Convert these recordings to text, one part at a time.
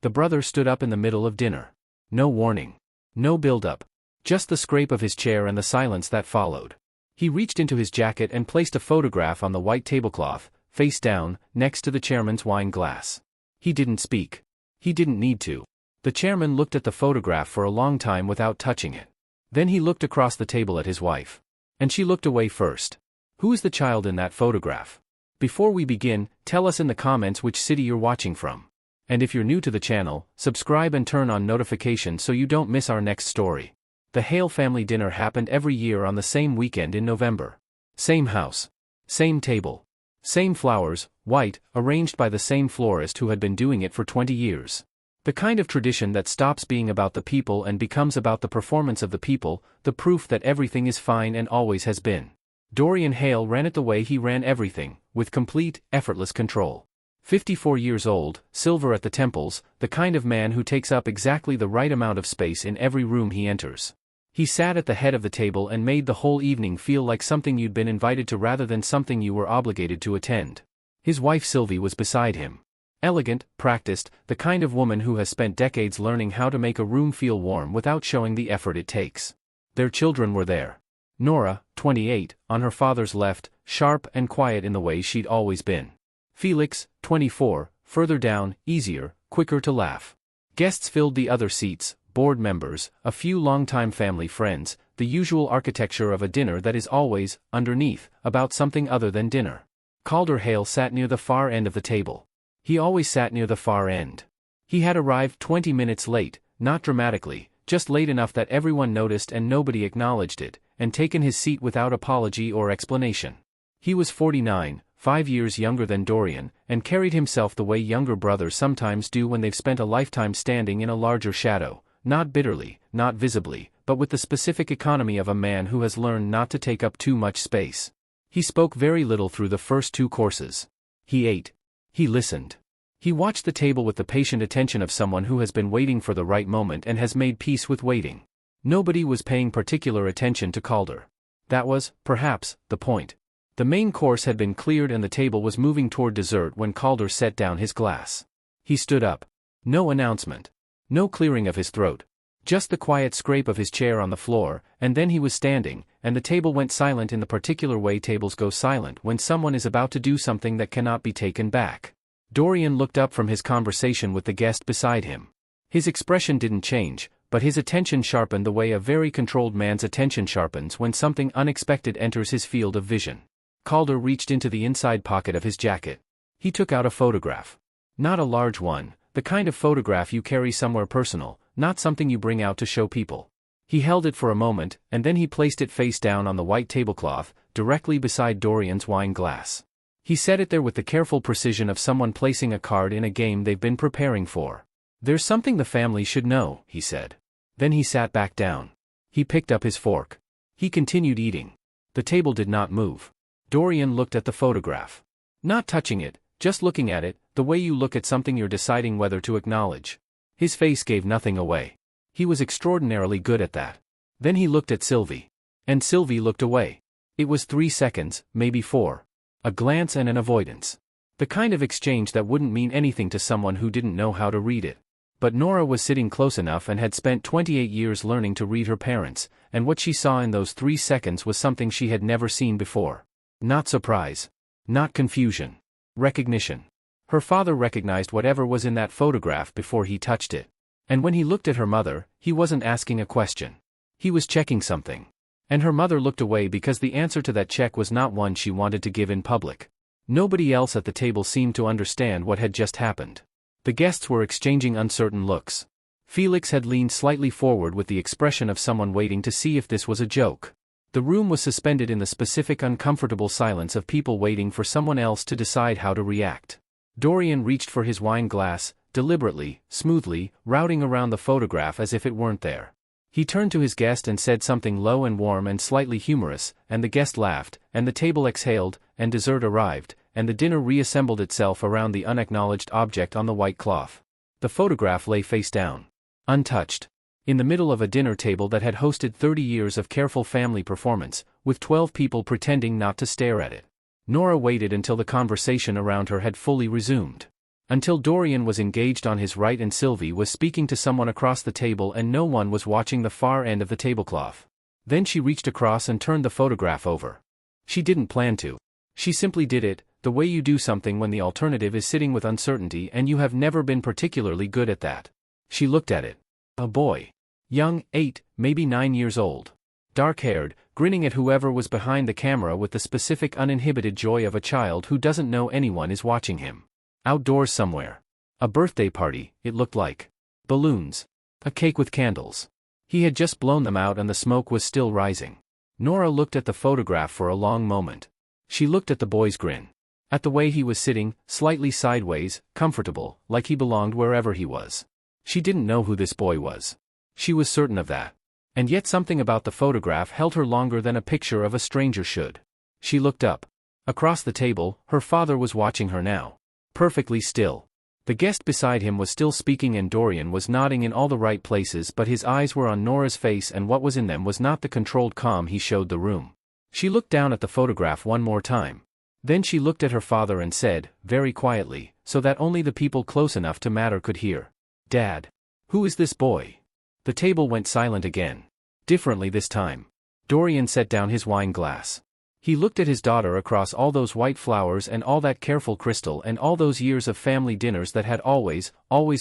The brother stood up in the middle of dinner. No warning. No build-up. Just the scrape of his chair and the silence that followed. He reached into his jacket and placed a photograph on the white tablecloth, face down, next to the chairman's wine glass. He didn't speak. He didn't need to. The chairman looked at the photograph for a long time without touching it. Then he looked across the table at his wife. And she looked away first. Who is the child in that photograph? Before we begin, tell us in the comments which city you're watching from. And if you're new to the channel, subscribe and turn on notifications so you don't miss our next story. The Hale family dinner happened every year on the same weekend in November. Same house. Same table. Same flowers, white, arranged by the same florist who had been doing it for 20 years. The kind of tradition that stops being about the people and becomes about the performance of the people, the proof that everything is fine and always has been. Dorian Hale ran it the way he ran everything, with complete, effortless control. 54 years old, silver at the temples, the kind of man who takes up exactly the right amount of space in every room he enters. He sat at the head of the table and made the whole evening feel like something you'd been invited to rather than something you were obligated to attend. His wife Sylvie was beside him. Elegant, practiced, the kind of woman who has spent decades learning how to make a room feel warm without showing the effort it takes. Their children were there. Nora, 28, on her father's left, sharp and quiet in the way she'd always been. Felix, 24, further down, easier, quicker to laugh. Guests filled the other seats, board members, a few longtime family friends, the usual architecture of a dinner that is always, underneath, about something other than dinner. Calder Hale sat near the far end of the table. He always sat near the far end. He had arrived 20 minutes late, not dramatically, just late enough that everyone noticed and nobody acknowledged it, and taken his seat without apology or explanation. He was 49, 5 years younger than Dorian, and carried himself the way younger brothers sometimes do when they've spent a lifetime standing in a larger shadow, not bitterly, not visibly, but with the specific economy of a man who has learned not to take up too much space. He spoke very little through the first 2 courses. He ate. He listened. He watched the table with the patient attention of someone who has been waiting for the right moment and has made peace with waiting. Nobody was paying particular attention to Calder. That was, perhaps, the point. The main course had been cleared and the table was moving toward dessert when Calder set down his glass. He stood up. No announcement. No clearing of his throat. Just the quiet scrape of his chair on the floor, and then he was standing, and the table went silent in the particular way tables go silent when someone is about to do something that cannot be taken back. Dorian looked up from his conversation with the guest beside him. His expression didn't change, but his attention sharpened the way a very controlled man's attention sharpens when something unexpected enters his field of vision. Calder reached into the inside pocket of his jacket. He took out a photograph. Not a large one, the kind of photograph you carry somewhere personal, not something you bring out to show people. He held it for a moment, and then he placed it face down on the white tablecloth, directly beside Dorian's wine glass. He set it there with the careful precision of someone placing a card in a game they've been preparing for. "There's something the family should know," he said. Then he sat back down. He picked up his fork. He continued eating. The table did not move. Dorian looked at the photograph. Not touching it, just looking at it, the way you look at something you're deciding whether to acknowledge. His face gave nothing away. He was extraordinarily good at that. Then he looked at Sylvie. And Sylvie looked away. It was 3 seconds, maybe 4. A glance and an avoidance. The kind of exchange that wouldn't mean anything to someone who didn't know how to read it. But Nora was sitting close enough and had spent 28 years learning to read her parents, and what she saw in those 3 seconds was something she had never seen before. Not surprise. Not confusion. Recognition. Her father recognized whatever was in that photograph before he touched it. And when he looked at her mother, he wasn't asking a question. He was checking something. And her mother looked away because the answer to that check was not one she wanted to give in public. Nobody else at the table seemed to understand what had just happened. The guests were exchanging uncertain looks. Felix had leaned slightly forward with the expression of someone waiting to see if this was a joke. The room was suspended in the specific uncomfortable silence of people waiting for someone else to decide how to react. Dorian reached for his wine glass, deliberately, smoothly, routing around the photograph as if it weren't there. He turned to his guest and said something low and warm and slightly humorous, and the guest laughed, and the table exhaled, and dessert arrived, and the dinner reassembled itself around the unacknowledged object on the white cloth. The photograph lay face down. Untouched. In the middle of a dinner table that had hosted 30 years of careful family performance, with 12 people pretending not to stare at it. Nora waited until the conversation around her had fully resumed. Until Dorian was engaged on his right and Sylvie was speaking to someone across the table and no one was watching the far end of the tablecloth. Then she reached across and turned the photograph over. She didn't plan to. She simply did it, the way you do something when the alternative is sitting with uncertainty and you have never been particularly good at that. She looked at it. A boy. Young, 8, maybe 9 years old. Dark-haired, grinning at whoever was behind the camera with the specific uninhibited joy of a child who doesn't know anyone is watching him. Outdoors somewhere. A birthday party, it looked like. Balloons. A cake with candles. He had just blown them out and the smoke was still rising. Nora looked at the photograph for a long moment. She looked at the boy's grin. At the way he was sitting, slightly sideways, comfortable, like he belonged wherever he was. She didn't know who this boy was. She was certain of that. And yet something about the photograph held her longer than a picture of a stranger should. She looked up. Across the table, her father was watching her now. Perfectly still. The guest beside him was still speaking and Dorian was nodding in all the right places, but his eyes were on Nora's face and what was in them was not the controlled calm he showed the room. She looked down at the photograph one more time. Then she looked at her father and said, very quietly, so that only the people close enough to matter could hear, "Dad. Who is this boy?" The table went silent again. Differently this time. Dorian set down his wine glass. He looked at his daughter across all those white flowers and all that careful crystal and all those years of family dinners that had always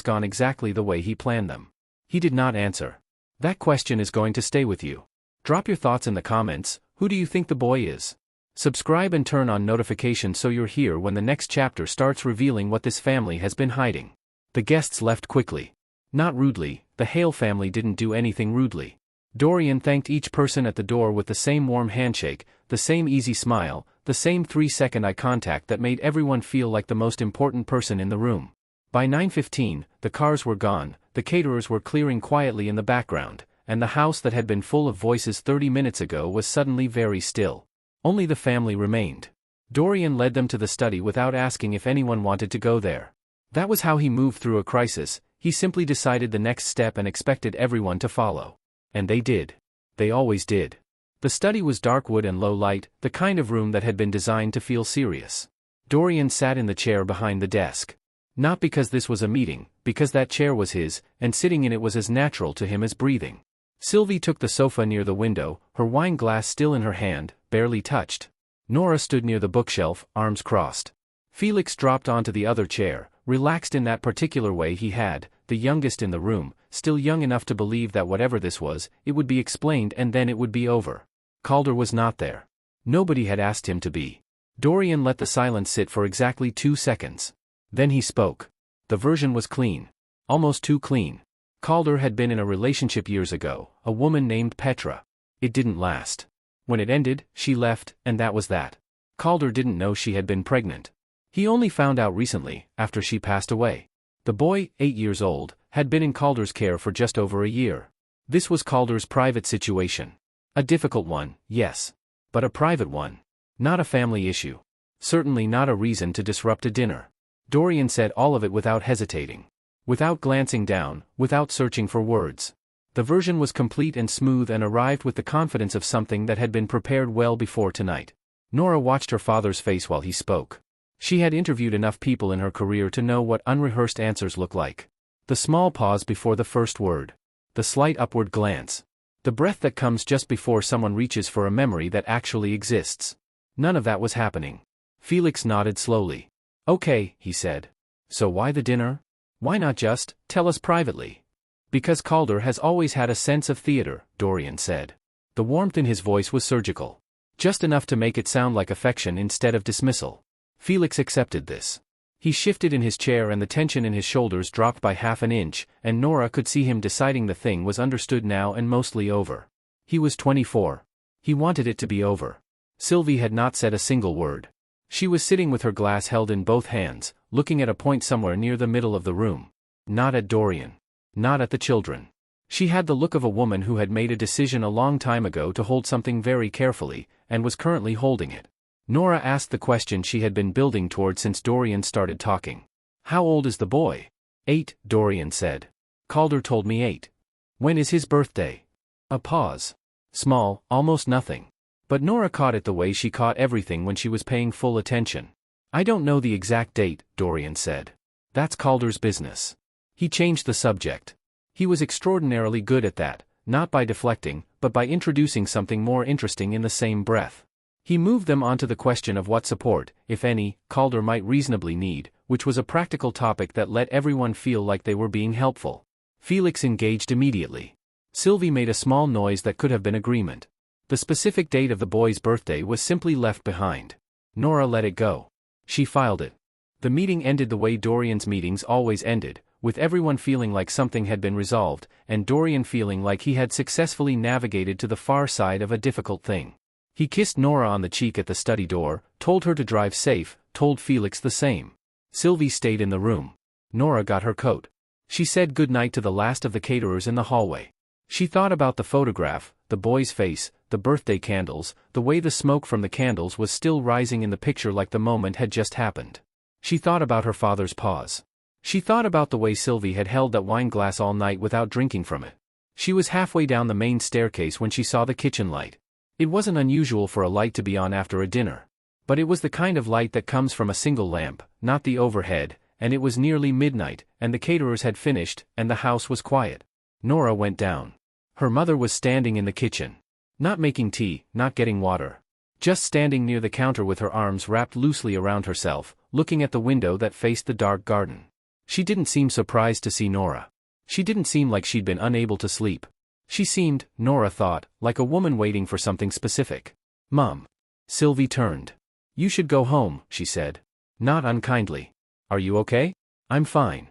gone exactly the way he planned them. He did not answer. That question is going to stay with you. Drop your thoughts in the comments. Who do you think the boy is? Subscribe and turn on notifications so you're here when the next chapter starts revealing what this family has been hiding. The guests left quickly. Not rudely, the Hale family didn't do anything rudely. Dorian thanked each person at the door with the same warm handshake, the same easy smile, the same 3-second eye contact that made everyone feel like the most important person in the room. By 9:15, the cars were gone, the caterers were clearing quietly in the background, and the house that had been full of voices 30 minutes ago was suddenly very still. Only the family remained. Dorian led them to the study without asking if anyone wanted to go there. That was how he moved through a crisis. He simply decided the next step and expected everyone to follow. And they did. They always did. The study was dark wood and low light, the kind of room that had been designed to feel serious. Dorian sat in the chair behind the desk. Not because this was a meeting, because that chair was his, and sitting in it was as natural to him as breathing. Sylvie took the sofa near the window, her wine glass still in her hand, barely touched. Nora stood near the bookshelf, arms crossed. Felix dropped onto the other chair, relaxed in that particular way he had, the youngest in the room, still young enough to believe that whatever this was, it would be explained and then it would be over. Calder was not there. Nobody had asked him to be. Dorian let the silence sit for exactly 2 seconds. Then he spoke. The version was clean. Almost too clean. Calder had been in a relationship years ago, a woman named Petra. It didn't last. When it ended, she left, and that was that. Calder didn't know she had been pregnant. He only found out recently, after she passed away. The boy, 8 years old, had been in Calder's care for just over a year. This was Calder's private situation. A difficult one, yes. But a private one. Not a family issue. Certainly not a reason to disrupt a dinner. Dorian said all of it without hesitating. Without glancing down, without searching for words. The version was complete and smooth and arrived with the confidence of something that had been prepared well before tonight. Nora watched her father's face while he spoke. She had interviewed enough people in her career to know what unrehearsed answers look like. The small pause before the first word. The slight upward glance. The breath that comes just before someone reaches for a memory that actually exists. None of that was happening. Felix nodded slowly. "Okay," he said. "So why the dinner? Why not just tell us privately?" "Because Calder has always had a sense of theater," Dorian said. The warmth in his voice was surgical. Just enough to make it sound like affection instead of dismissal. Felix accepted this. He shifted in his chair and the tension in his shoulders dropped by half an inch, and Nora could see him deciding the thing was understood now and mostly over. He was 24. He wanted it to be over. Sylvie had not said a single word. She was sitting with her glass held in both hands, looking at a point somewhere near the middle of the room. Not at Dorian. Not at the children. She had the look of a woman who had made a decision a long time ago to hold something very carefully, and was currently holding it. Nora asked the question she had been building toward since Dorian started talking. "How old is the boy?" 8, Dorian said. "Calder told me 8. "When is his birthday?" A pause. Small, almost nothing. But Nora caught it the way she caught everything when she was paying full attention. "I don't know the exact date," Dorian said. That's Calder's business. He changed the subject. He was extraordinarily good at that, not by deflecting, but by introducing something more interesting in the same breath. He moved them onto the question of what support, if any, Calder might reasonably need, which was a practical topic that let everyone feel like they were being helpful. Felix engaged immediately. Sylvie made a small noise that could have been agreement. The specific date of the boy's birthday was simply left behind. Nora let it go. She filed it. The meeting ended the way Dorian's meetings always ended, with everyone feeling like something had been resolved, and Dorian feeling like he had successfully navigated to the far side of a difficult thing. He kissed Nora on the cheek at the study door, told her to drive safe, told Felix the same. Sylvie stayed in the room. Nora got her coat. She said goodnight to the last of the caterers in the hallway. She thought about the photograph, the boy's face, the birthday candles, the way the smoke from the candles was still rising in the picture like the moment had just happened. She thought about her father's pause. She thought about the way Sylvie had held that wine glass all night without drinking from it. She was halfway down the main staircase when she saw the kitchen light. It wasn't unusual for a light to be on after a dinner. But it was the kind of light that comes from a single lamp, not the overhead, and it was nearly midnight, and the caterers had finished, and the house was quiet. Nora went down. Her mother was standing in the kitchen. Not making tea, not getting water. Just standing near the counter with her arms wrapped loosely around herself, looking at the window that faced the dark garden. She didn't seem surprised to see Nora. She didn't seem like she'd been unable to sleep. She seemed, Nora thought, like a woman waiting for something specific. "Mom." Sylvie turned. "You should go home," she said. Not unkindly. "Are you okay?" "I'm fine."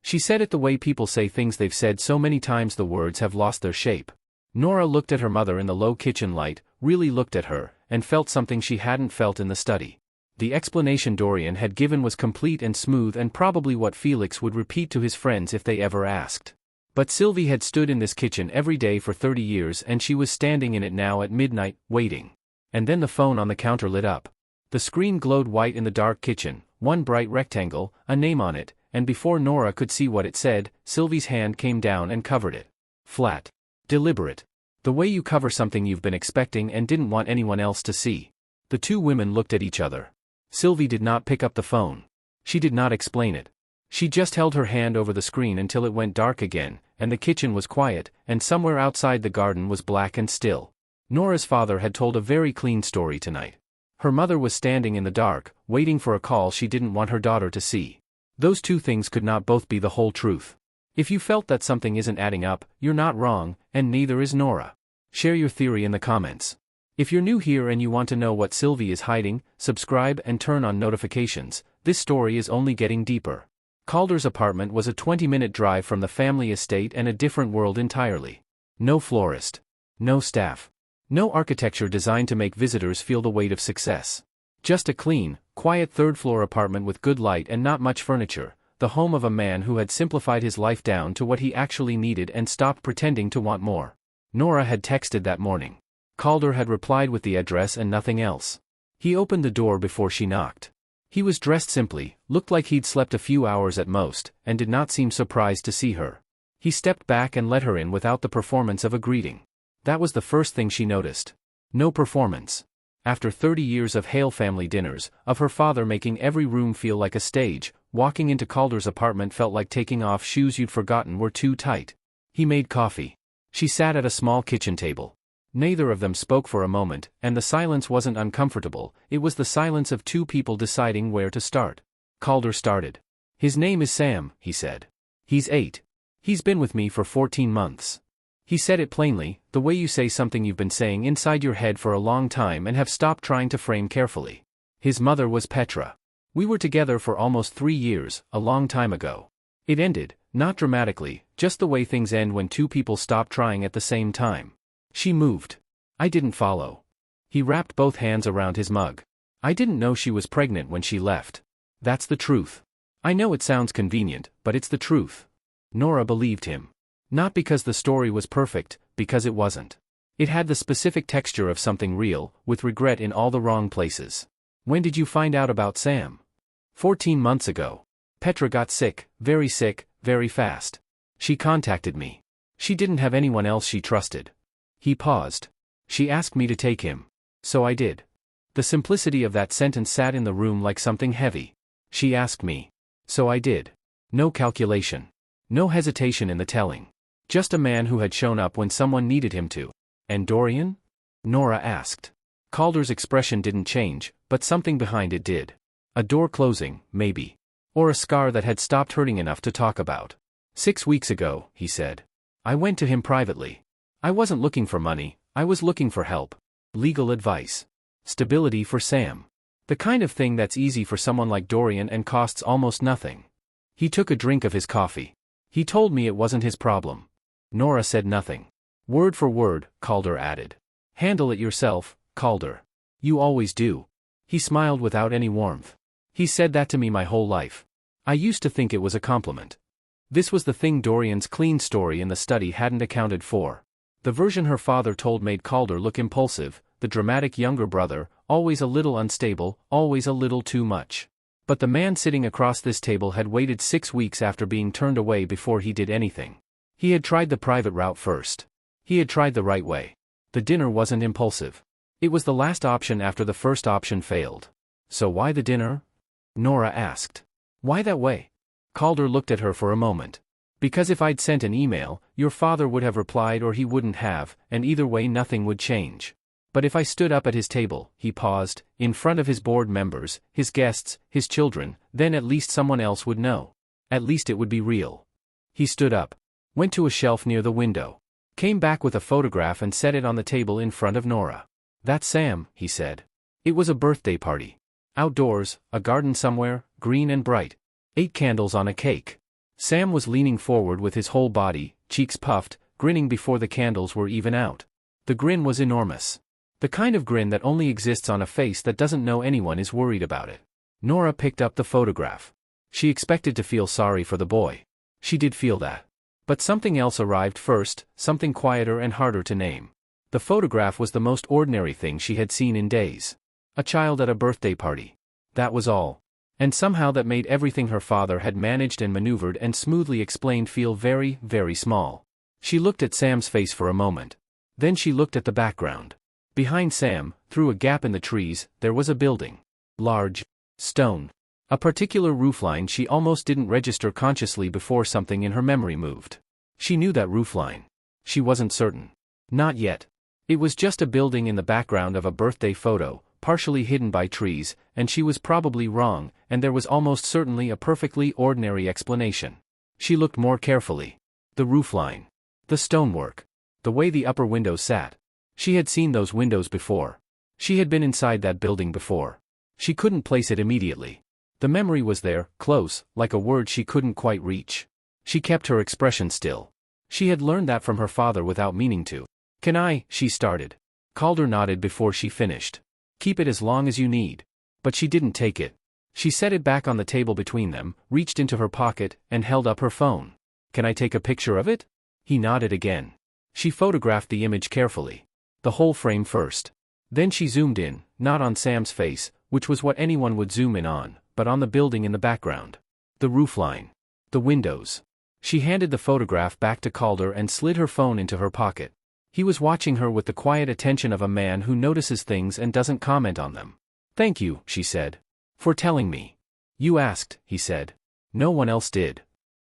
She said it the way people say things they've said so many times the words have lost their shape. Nora looked at her mother in the low kitchen light, really looked at her, and felt something she hadn't felt in the study. The explanation Dorian had given was complete and smooth and probably what Felix would repeat to his friends if they ever asked. But Sylvie had stood in this kitchen every day for 30 years and she was standing in it now at midnight, waiting. And then the phone on the counter lit up. The screen glowed white in the dark kitchen, one bright rectangle, a name on it, and before Nora could see what it said, Sylvie's hand came down and covered it. Flat. Deliberate. The way you cover something you've been expecting and didn't want anyone else to see. The two women looked at each other. Sylvie did not pick up the phone. She did not explain it. She just held her hand over the screen until it went dark again, and the kitchen was quiet, and somewhere outside the garden was black and still. Nora's father had told a very clean story tonight. Her mother was standing in the dark, waiting for a call she didn't want her daughter to see. Those two things could not both be the whole truth. If you felt that something isn't adding up, you're not wrong, and neither is Nora. Share your theory in the comments. If you're new here and you want to know what Sylvie is hiding, subscribe and turn on notifications. This story is only getting deeper. Calder's apartment was a 20-minute drive from the family estate and a different world entirely. No florist. No staff. No architecture designed to make visitors feel the weight of success. Just a clean, quiet third-floor apartment with good light and not much furniture, the home of a man who had simplified his life down to what he actually needed and stopped pretending to want more. Nora had texted that morning. Calder had replied with the address and nothing else. He opened the door before she knocked. He was dressed simply, looked like he'd slept a few hours at most, and did not seem surprised to see her. He stepped back and let her in without the performance of a greeting. That was the first thing she noticed. No performance. After 30 years of Hale family dinners, of her father making every room feel like a stage, walking into Calder's apartment felt like taking off shoes you'd forgotten were too tight. He made coffee. She sat at a small kitchen table. Neither of them spoke for a moment, and the silence wasn't uncomfortable, it was the silence of two people deciding where to start. Calder started. "His name is Sam," he said. "He's 8. He's been with me for 14 months. He said it plainly, the way you say something you've been saying inside your head for a long time and have stopped trying to frame carefully. His mother was Petra. We were together for almost 3 years, a long time ago. It ended, not dramatically, just the way things end when two people stop trying at the same time. She moved. I didn't follow." He wrapped both hands around his mug. "I didn't know she was pregnant when she left. That's the truth. I know it sounds convenient, but it's the truth." Nora believed him. Not because the story was perfect, because it wasn't. It had the specific texture of something real, with regret in all the wrong places. "When did you find out about Sam?" 14 months ago. Petra got sick, very fast. She contacted me. She didn't have anyone else she trusted." He paused. "She asked me to take him. So I did." The simplicity of that sentence sat in the room like something heavy. "She asked me. So I did." No calculation. No hesitation in the telling. Just a man who had shown up when someone needed him to. And Dorian? Nora asked. Calder's expression didn't change, but something behind it did. A door closing, maybe. Or a scar that had stopped hurting enough to talk about. 6 weeks ago, he said. I went to him privately. I wasn't looking for money, I was looking for help. Legal advice. Stability for Sam. The kind of thing that's easy for someone like Dorian and costs almost nothing. He took a drink of his coffee. He told me it wasn't his problem. Nora said nothing. Word for word, Calder added. Handle it yourself, Calder. You always do. He smiled without any warmth. He said that to me my whole life. I used to think it was a compliment. This was the thing Dorian's clean story in the study hadn't accounted for. The version her father told made Calder look impulsive, the dramatic younger brother, always a little unstable, always a little too much. But the man sitting across this table had waited 6 weeks after being turned away before he did anything. He had tried the private route first. He had tried the right way. The dinner wasn't impulsive. It was the last option after the first option failed. So why the dinner? Nora asked. Why that way? Calder looked at her for a moment. Because if I'd sent an email, your father would have replied or he wouldn't have, and either way nothing would change. But if I stood up at his table, he paused, in front of his board members, his guests, his children, then at least someone else would know. At least it would be real. He stood up. Went to a shelf near the window. Came back with a photograph and set it on the table in front of Nora. That's Sam, he said. It was a birthday party. Outdoors, a garden somewhere, green and bright. 8 candles on a cake. Sam was leaning forward with his whole body, cheeks puffed, grinning before the candles were even out. The grin was enormous. The kind of grin that only exists on a face that doesn't know anyone is worried about it. Nora picked up the photograph. She expected to feel sorry for the boy. She did feel that. But something else arrived first, something quieter and harder to name. The photograph was the most ordinary thing she had seen in days. A child at a birthday party. That was all. And somehow that made everything her father had managed and maneuvered and smoothly explained feel very, very small. She looked at Sam's face for a moment. Then she looked at the background. Behind Sam, through a gap in the trees, there was a building. Large. Stone. A particular roofline she almost didn't register consciously before something in her memory moved. She knew that roofline. She wasn't certain. Not yet. It was just a building in the background of a birthday photo, partially hidden by trees, and she was probably wrong, and there was almost certainly a perfectly ordinary explanation. She looked more carefully. The roofline. The stonework. The way the upper windows sat. She had seen those windows before. She had been inside that building before. She couldn't place it immediately. The memory was there, close, like a word she couldn't quite reach. She kept her expression still. She had learned that from her father without meaning to. Can I? She started. Calder nodded before she finished. Keep it as long as you need. But she didn't take it. She set it back on the table between them, reached into her pocket, and held up her phone. Can I take a picture of it? He nodded again. She photographed the image carefully. The whole frame first. Then she zoomed in, not on Sam's face, which was what anyone would zoom in on, but on the building in the background. The roofline. The windows. She handed the photograph back to Calder and slid her phone into her pocket. He was watching her with the quiet attention of a man who notices things and doesn't comment on them. Thank you, she said. For telling me. You asked, he said. No one else did.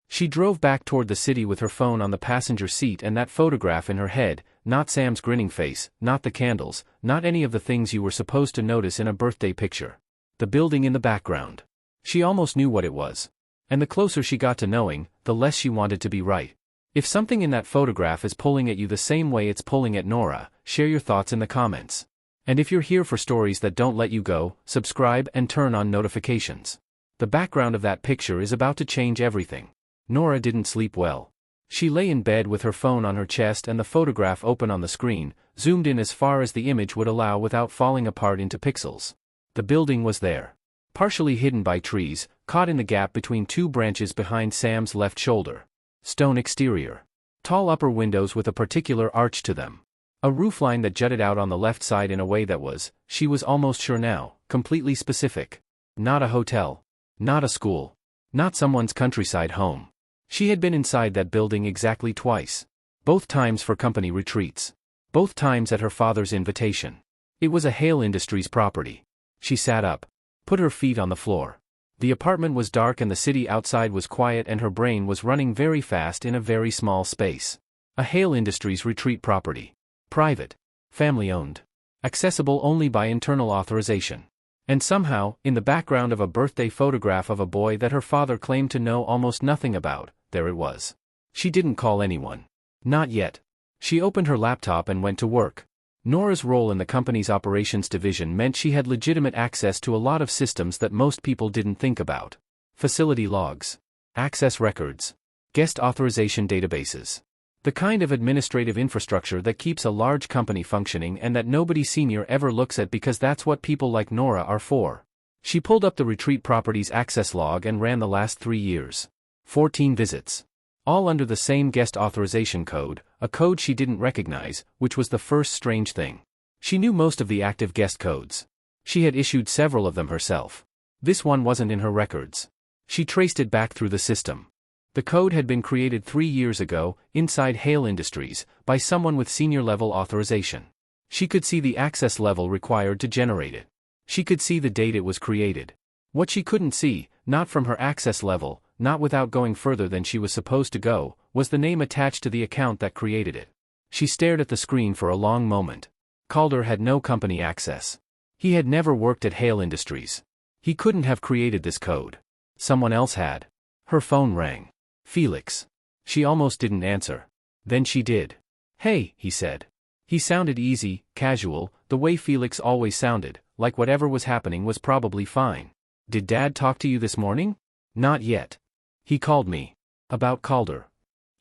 She drove back toward the city with her phone on the passenger seat and that photograph in her head, not Sam's grinning face, not the candles, not any of the things you were supposed to notice in a birthday picture. The building in the background. She almost knew what it was. And the closer she got to knowing, the less she wanted to be right. If something in that photograph is pulling at you the same way it's pulling at Nora, share your thoughts in the comments. And if you're here for stories that don't let you go, subscribe and turn on notifications. The background of that picture is about to change everything. Nora didn't sleep well. She lay in bed with her phone on her chest and the photograph open on the screen, zoomed in as far as the image would allow without falling apart into pixels. The building was there. Partially hidden by trees, caught in the gap between 2 branches behind Sam's left shoulder. Stone exterior. Tall upper windows with a particular arch to them. A roofline that jutted out on the left side in a way that was, she was almost sure now, completely specific. Not a hotel. Not a school. Not someone's countryside home. She had been inside that building exactly twice. Both times for company retreats. Both times at her father's invitation. It was a Hale Industries property. She sat up. Put her feet on the floor. The apartment was dark and the city outside was quiet, and her brain was running very fast in a very small space. A Hale Industries retreat property. Private. Family-owned. Accessible only by internal authorization. And somehow, in the background of a birthday photograph of a boy that her father claimed to know almost nothing about, there it was. She didn't call anyone. Not yet. She opened her laptop and went to work. Nora's role in the company's operations division meant she had legitimate access to a lot of systems that most people didn't think about. Facility logs. Access records. Guest authorization databases. The kind of administrative infrastructure that keeps a large company functioning and that nobody senior ever looks at because that's what people like Nora are for. She pulled up the retreat property's access log and ran the last 3 years. 14 visits. All under the same guest authorization code, a code she didn't recognize, which was the first strange thing. She knew most of the active guest codes. She had issued several of them herself. This one wasn't in her records. She traced it back through the system. The code had been created 3 years ago, inside Hale Industries, by someone with senior-level authorization. She could see the access level required to generate it. She could see the date it was created. What she couldn't see, not from her access level, not without going further than she was supposed to go, was the name attached to the account that created it. She stared at the screen for a long moment. Calder had no company access. He had never worked at Hale Industries. He couldn't have created this code. Someone else had. Her phone rang. Felix. She almost didn't answer. Then she did. "Hey," he said. He sounded easy, casual, the way Felix always sounded, like whatever was happening was probably fine. "Did Dad talk to you this morning?" "Not yet. He called me. About Calder."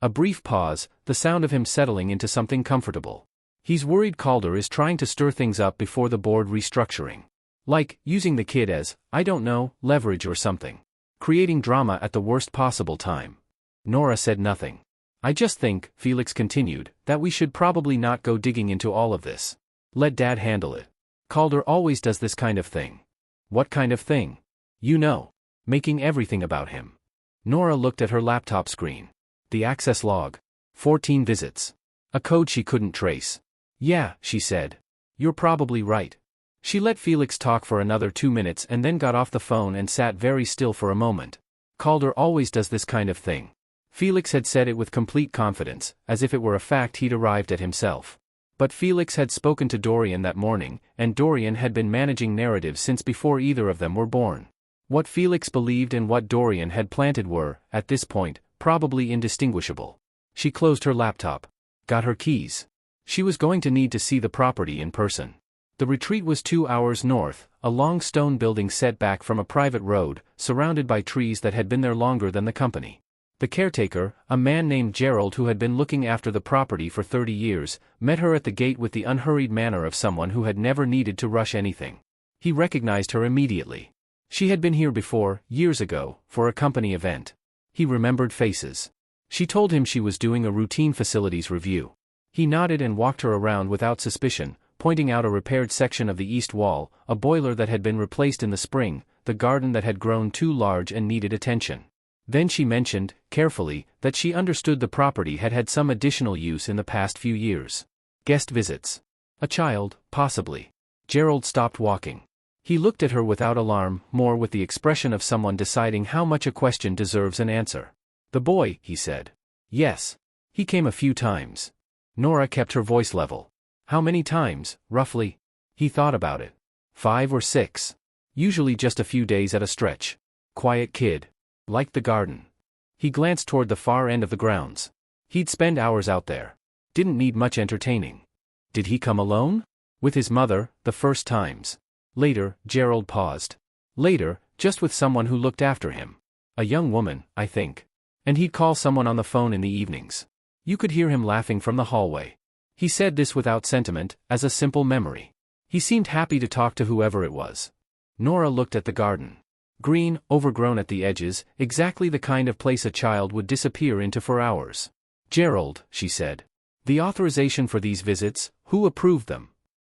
A brief pause, the sound of him settling into something comfortable. "He's worried Calder is trying to stir things up before the board restructuring. Like, using the kid as, I don't know, leverage or something. Creating drama at the worst possible time." Nora said nothing. "I just think," Felix continued, "that we should probably not go digging into all of this. Let Dad handle it. Calder always does this kind of thing." "What kind of thing?" "You know. Making everything about him." Nora looked at her laptop screen. The access log. 14 visits. A code she couldn't trace. "Yeah," she said. "You're probably right." She let Felix talk for another 2 minutes and then got off the phone and sat very still for a moment. "Calder always does this kind of thing." Felix had said it with complete confidence, as if it were a fact he'd arrived at himself. But Felix had spoken to Dorian that morning, and Dorian had been managing narratives since before either of them were born. What Felix believed and what Dorian had planted were, at this point, probably indistinguishable. She closed her laptop. Got her keys. She was going to need to see the property in person. The retreat was 2 hours north, a long stone building set back from a private road, surrounded by trees that had been there longer than the company. The caretaker, a man named Gerald who had been looking after the property for 30 years, met her at the gate with the unhurried manner of someone who had never needed to rush anything. He recognized her immediately. She had been here before, years ago, for a company event. He remembered faces. She told him she was doing a routine facilities review. He nodded and walked her around without suspicion, pointing out a repaired section of the east wall, a boiler that had been replaced in the spring, the garden that had grown too large and needed attention. Then she mentioned, carefully, that she understood the property had had some additional use in the past few years. Guest visits. A child, possibly. Gerald stopped walking. He looked at her without alarm, more with the expression of someone deciding how much a question deserves an answer. "The boy," he said. "Yes. He came a few times." Nora kept her voice level. "How many times, roughly?" He thought about it. 5 or 6. Usually just a few days at a stretch. Quiet kid. Liked the garden. He glanced toward the far end of the grounds. He'd spend hours out there. Didn't need much entertaining. Did he come alone? With his mother, the first times. Later, Gerald paused. Later, just with someone who looked after him. A young woman, I think. And he'd call someone on the phone in the evenings. You could hear him laughing from the hallway. He said this without sentiment, as a simple memory. He seemed happy to talk to whoever it was. Nora looked at the garden. Green, overgrown at the edges, exactly the kind of place a child would disappear into for hours. "Gerald," she said. "The authorization for these visits, who approved them?"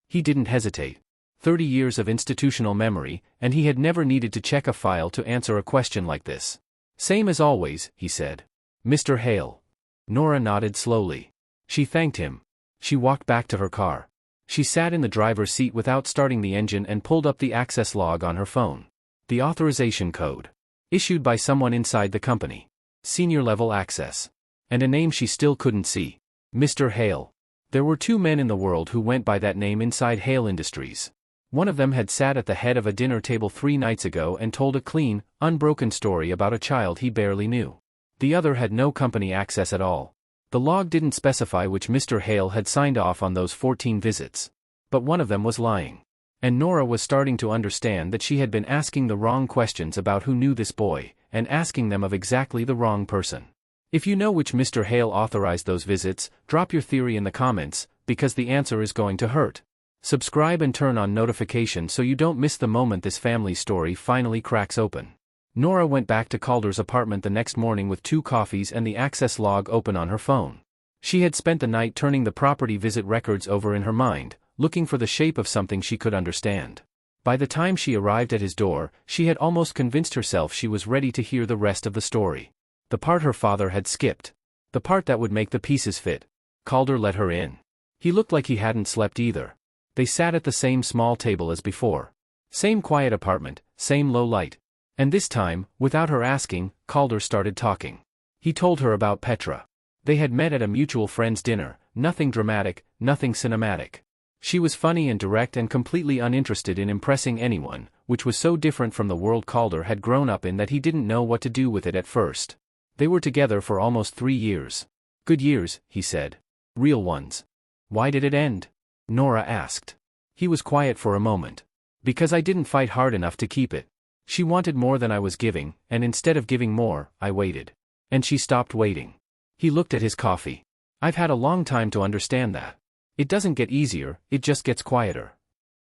He didn't hesitate. 30 years of institutional memory, and he had never needed to check a file to answer a question like this. "Same as always," he said. "Mr. Hale." Nora nodded slowly. She thanked him. She walked back to her car. She sat in the driver's seat without starting the engine and pulled up the access log on her phone. The authorization code. Issued by someone inside the company. Senior level access. And a name she still couldn't see. Mr. Hale. There were 2 men in the world who went by that name inside Hale Industries. One of them had sat at the head of a dinner table 3 nights ago and told a clean, unbroken story about a child he barely knew. The other had no company access at all. The log didn't specify which Mr. Hale had signed off on those 14 visits. But one of them was lying. And Nora was starting to understand that she had been asking the wrong questions about who knew this boy, and asking them of exactly the wrong person. If you know which Mr. Hale authorized those visits, drop your theory in the comments, because the answer is going to hurt. Subscribe and turn on notifications so you don't miss the moment this family story finally cracks open. Nora went back to Calder's apartment the next morning with 2 coffees and the access log open on her phone. She had spent the night turning the property visit records over in her mind, looking for the shape of something she could understand. By the time she arrived at his door, she had almost convinced herself she was ready to hear the rest of the story. The part her father had skipped. The part that would make the pieces fit. Calder let her in. He looked like he hadn't slept either. They sat at the same small table as before. Same quiet apartment, same low light. And this time, without her asking, Calder started talking. He told her about Petra. They had met at a mutual friend's dinner, nothing dramatic, nothing cinematic. She was funny and direct and completely uninterested in impressing anyone, which was so different from the world Calder had grown up in that he didn't know what to do with it at first. They were together for almost 3 years. Good years, he said. Real ones. Why did it end? Nora asked. He was quiet for a moment. Because I didn't fight hard enough to keep it. She wanted more than I was giving, and instead of giving more, I waited. And she stopped waiting. He looked at his coffee. I've had a long time to understand that. It doesn't get easier, it just gets quieter.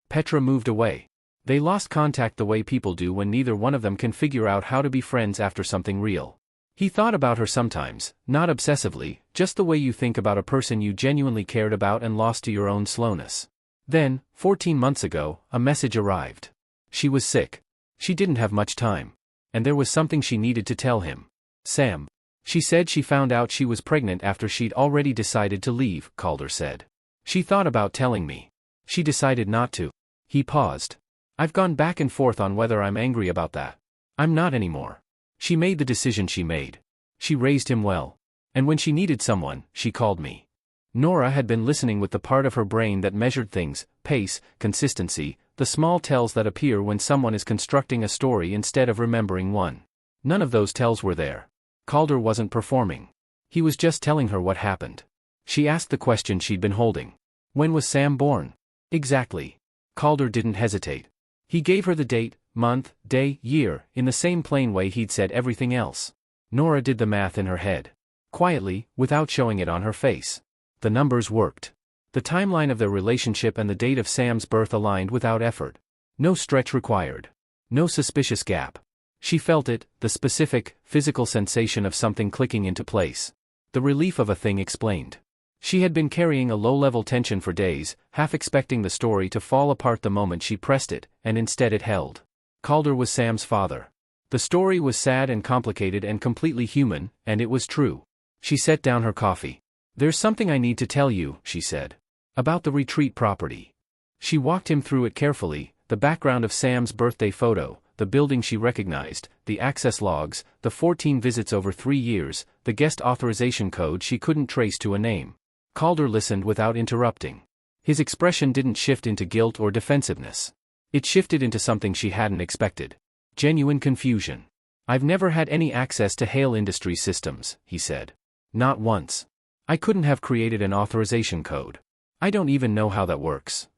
Petra moved away. They lost contact the way people do when neither one of them can figure out how to be friends after something real. He thought about her sometimes, not obsessively, just the way you think about a person you genuinely cared about and lost to your own slowness. Then, 14 months ago, a message arrived. She was sick. She didn't have much time. And there was something she needed to tell him. Sam. She said she found out she was pregnant after she'd already decided to leave, Calder said. She thought about telling me. She decided not to. He paused. I've gone back and forth on whether I'm angry about that. I'm not anymore. She made the decision she made. She raised him well. And when she needed someone, she called me. Nora had been listening with the part of her brain that measured things, pace, consistency, the small tells that appear when someone is constructing a story instead of remembering one. None of those tells were there. Calder wasn't performing. He was just telling her what happened. She asked the question she'd been holding. When was Sam born? Exactly. Calder didn't hesitate. He gave her the date, month, day, year, in the same plain way he'd said everything else. Nora did the math in her head. Quietly, without showing it on her face. The numbers worked. The timeline of their relationship and the date of Sam's birth aligned without effort. No stretch required. No suspicious gap. She felt it, the specific, physical sensation of something clicking into place. The relief of a thing explained. She had been carrying a low-level tension for days, half expecting the story to fall apart the moment she pressed it, and instead it held. Calder was Sam's father. The story was sad and complicated and completely human, and it was true. She set down her coffee. There's something I need to tell you, she said. About the retreat property. She walked him through it carefully, the background of Sam's birthday photo, the building she recognized, the access logs, the 14 visits over 3 years, the guest authorization code she couldn't trace to a name. Calder listened without interrupting. His expression didn't shift into guilt or defensiveness. It shifted into something she hadn't expected. Genuine confusion. I've never had any access to Hale Industries systems, he said. Not once. I couldn't have created an authorization code. I don't even know how that works.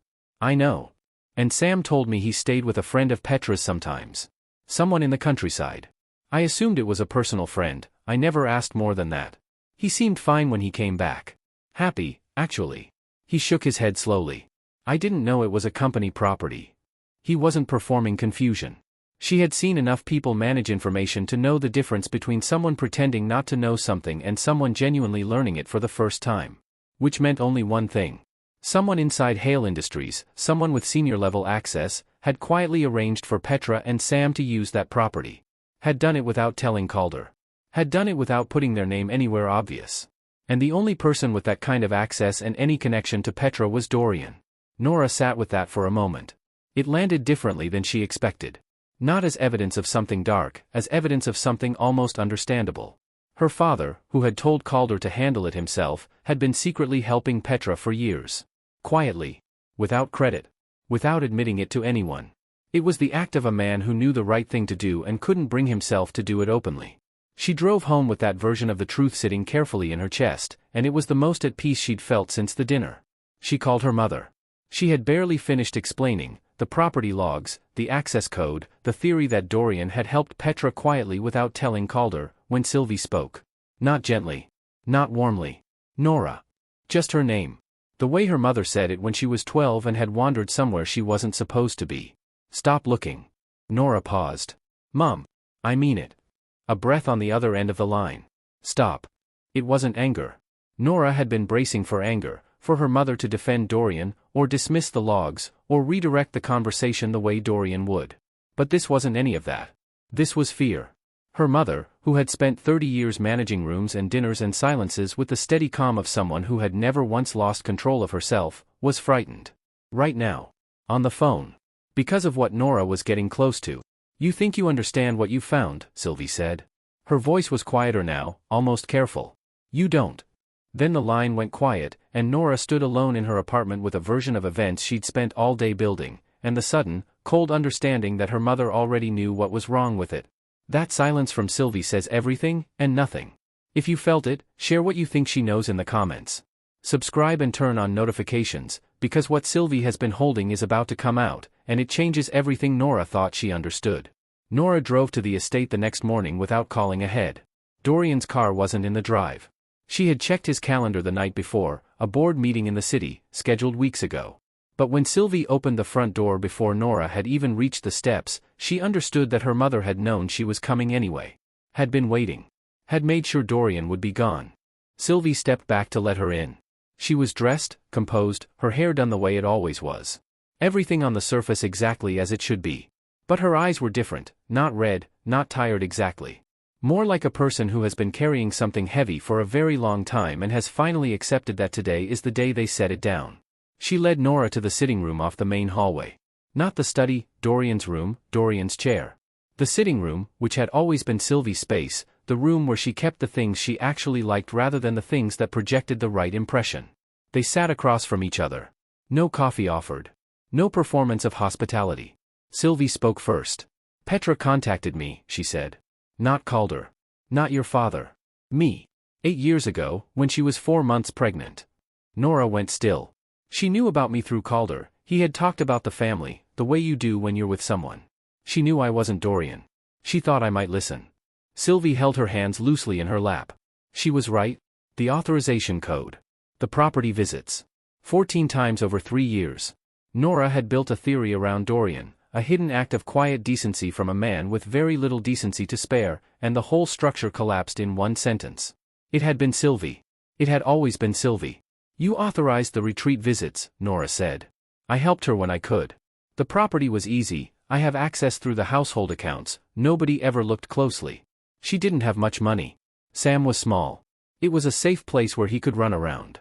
I know. And Sam told me he stayed with a friend of Petra's sometimes. Someone in the countryside. I assumed it was a personal friend, I never asked more than that. He seemed fine when he came back. Happy, actually. He shook his head slowly. I didn't know it was a company property. He wasn't performing confusion. She had seen enough people manage information to know the difference between someone pretending not to know something and someone genuinely learning it for the first time. Which meant only one thing. Someone inside Hale Industries, someone with senior-level access, had quietly arranged for Petra and Sam to use that property. Had done it without telling Calder. Had done it without putting their name anywhere obvious. And the only person with that kind of access and any connection to Petra was Dorian. Nora sat with that for a moment. It landed differently than she expected. Not as evidence of something dark, as evidence of something almost understandable. Her father, who had told Calder to handle it himself, had been secretly helping Petra for years. Quietly. Without credit. Without admitting it to anyone. It was the act of a man who knew the right thing to do and couldn't bring himself to do it openly. She drove home with that version of the truth sitting carefully in her chest, and it was the most at peace she'd felt since the dinner. She called her mother. She had barely finished explaining the property logs, the access code, the theory that Dorian had helped Petra quietly without telling Calder, when Sylvie spoke. Not gently. Not warmly. Nora. Just her name. The way her mother said it when she was 12 and had wandered somewhere she wasn't supposed to be. Stop looking. Nora paused. Mom. I mean it. A breath on the other end of the line. Stop. It wasn't anger. Nora had been bracing for anger, for her mother to defend Dorian, or dismiss the logs, or redirect the conversation the way Dorian would. But this wasn't any of that. This was fear. Her mother, who had spent 30 years managing rooms and dinners and silences with the steady calm of someone who had never once lost control of herself, was frightened. Right now. On the phone. Because of what Nora was getting close to. You think you understand what you found, Sylvie said. Her voice was quieter now, almost careful. You don't. Then the line went quiet, and Nora stood alone in her apartment with a version of events she'd spent all day building, and the sudden, cold understanding that her mother already knew what was wrong with it. That silence from Sylvie says everything, and nothing. If you felt it, share what you think she knows in the comments. Subscribe and turn on notifications, because what Sylvie has been holding is about to come out, and it changes everything Nora thought she understood. Nora drove to the estate the next morning without calling ahead. Dorian's car wasn't in the drive. She had checked his calendar the night before, a board meeting in the city, scheduled weeks ago. But when Sylvie opened the front door before Nora had even reached the steps, she understood that her mother had known she was coming anyway. Had been waiting. Had made sure Dorian would be gone. Sylvie stepped back to let her in. She was dressed, composed, her hair done the way it always was. Everything on the surface exactly as it should be. But her eyes were different, not red, not tired exactly. More like a person who has been carrying something heavy for a very long time and has finally accepted that today is the day they set it down. She led Nora to the sitting room off the main hallway. Not the study, Dorian's room, Dorian's chair. The sitting room, which had always been Sylvie's space, the room where she kept the things she actually liked rather than the things that projected the right impression. They sat across from each other. No coffee offered. No performance of hospitality. Sylvie spoke first. Petra contacted me, she said. Not Calder. Not your father. Me. 8 years ago, when she was 4 months pregnant. Nora went still. She knew about me through Calder. He had talked about the family, the way you do when you're with someone. She knew I wasn't Dorian. She thought I might listen. Sylvie held her hands loosely in her lap. She was right. The authorization code. The property visits. 14 times over 3 years. Nora had built a theory around Dorian. A hidden act of quiet decency from a man with very little decency to spare, and the whole structure collapsed in one sentence. It had been Sylvie. It had always been Sylvie. You authorized the retreat visits, Nora said. I helped her when I could. The property was easy, I have access through the household accounts, nobody ever looked closely. She didn't have much money. Sam was small. It was a safe place where he could run around.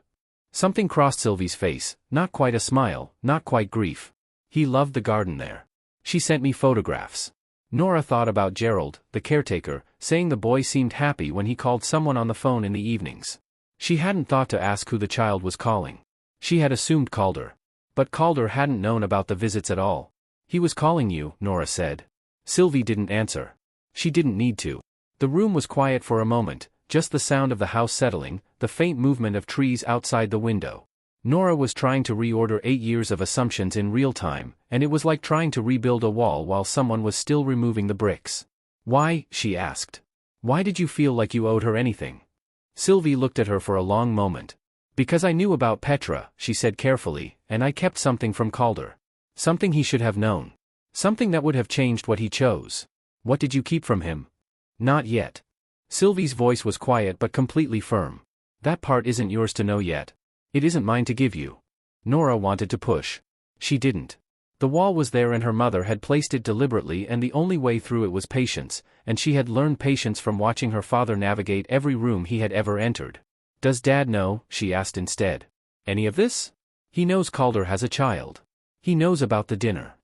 Something crossed Sylvie's face, not quite a smile, not quite grief. He loved the garden there. She sent me photographs. Nora thought about Gerald, the caretaker, saying the boy seemed happy when he called someone on the phone in the evenings. She hadn't thought to ask who the child was calling. She had assumed Calder. But Calder hadn't known about the visits at all. He was calling you, Nora said. Sylvie didn't answer. She didn't need to. The room was quiet for a moment, just the sound of the house settling, the faint movement of trees outside the window. Nora was trying to reorder 8 years of assumptions in real time, and it was like trying to rebuild a wall while someone was still removing the bricks. Why, she asked. Why did you feel like you owed her anything? Sylvie looked at her for a long moment. Because I knew about Petra, she said carefully, and I kept something from Calder. Something he should have known. Something that would have changed what he chose. What did you keep from him? Not yet. Sylvie's voice was quiet but completely firm. That part isn't yours to know yet. It isn't mine to give you. Nora wanted to push. She didn't. The wall was there and her mother had placed it deliberately, and the only way through it was patience, and she had learned patience from watching her father navigate every room he had ever entered. Does Dad know, she asked instead. Any of this? He knows Calder has a child. He knows about the dinner.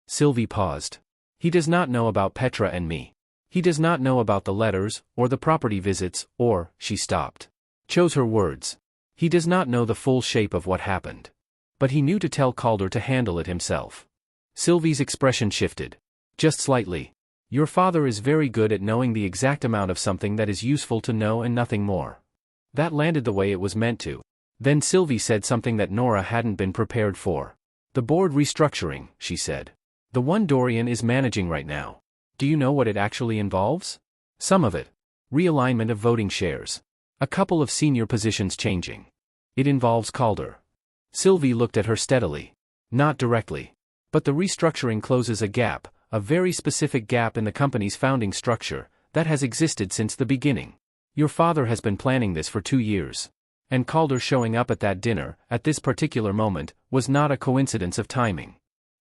Sylvie paused. He does not know about Petra and me. He does not know about the letters, or the property visits, or," she stopped. Chose her words. "He does not know the full shape of what happened. But he knew to tell Calder to handle it himself." Sylvie's expression shifted. Just slightly. "Your father is very good at knowing the exact amount of something that is useful to know and nothing more." That landed the way it was meant to. Then Sylvie said something that Nora hadn't been prepared for. "The board restructuring," she said. "The one Dorian is managing right now. Do you know what it actually involves?" "Some of it. Realignment of voting shares. A couple of senior positions changing. It involves Calder." Sylvie looked at her steadily. "Not directly. But the restructuring closes a gap, a very specific gap in the company's founding structure, that has existed since the beginning. Your father has been planning this for 2 years. And Calder showing up at that dinner, at this particular moment, was not a coincidence of timing."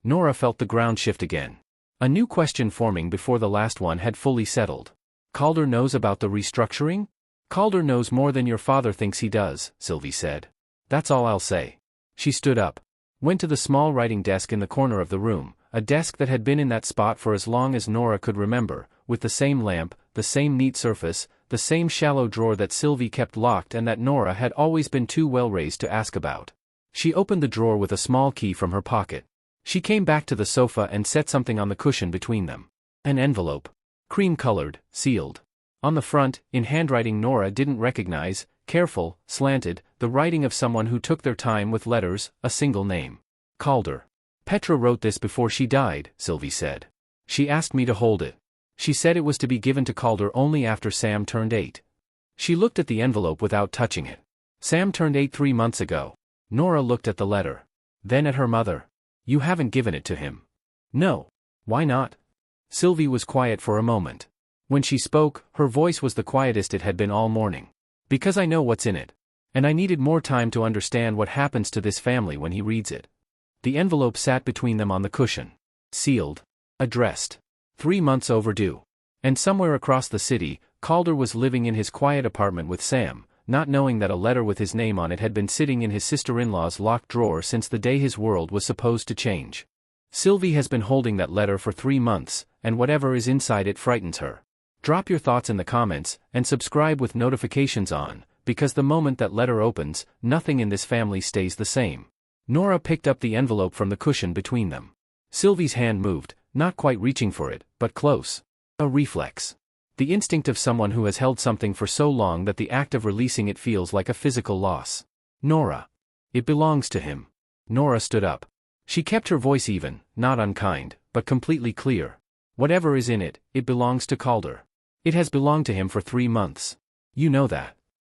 Nora felt the ground shift again. A new question forming before the last one had fully settled. "Calder knows about the restructuring?" "Calder knows more than your father thinks he does," Sylvie said. "That's all I'll say." She stood up. Went to the small writing desk in the corner of the room, a desk that had been in that spot for as long as Nora could remember, with the same lamp, the same neat surface, the same shallow drawer that Sylvie kept locked and that Nora had always been too well raised to ask about. She opened the drawer with a small key from her pocket. She came back to the sofa and set something on the cushion between them. An envelope. Cream-colored, sealed. On the front, in handwriting Nora didn't recognize, careful, slanted, the writing of someone who took their time with letters, a single name. Calder. "Petra wrote this before she died," Sylvie said. "She asked me to hold it. She said it was to be given to Calder only after Sam turned 8. She looked at the envelope without touching it. "Sam turned 8 3 months ago." Nora looked at the letter. Then at her mother. "You haven't given it to him." "No. Why not?" Sylvie was quiet for a moment. When she spoke, her voice was the quietest it had been all morning. "Because I know what's in it. And I needed more time to understand what happens to this family when he reads it." The envelope sat between them on the cushion. Sealed. Addressed. 3 months overdue. And somewhere across the city, Calder was living in his quiet apartment with Sam, not knowing that a letter with his name on it had been sitting in his sister-in-law's locked drawer since the day his world was supposed to change. Sylvie has been holding that letter for 3 months, and whatever is inside it frightens her. Drop your thoughts in the comments, and subscribe with notifications on, because the moment that letter opens, nothing in this family stays the same. Nora picked up the envelope from the cushion between them. Sylvie's hand moved, not quite reaching for it, but close. A reflex. The instinct of someone who has held something for so long that the act of releasing it feels like a physical loss. "Nora. It belongs to him." Nora stood up. She kept her voice even, not unkind, but completely clear. "Whatever is in it, it belongs to Calder. It has belonged to him for 3 months. You know that."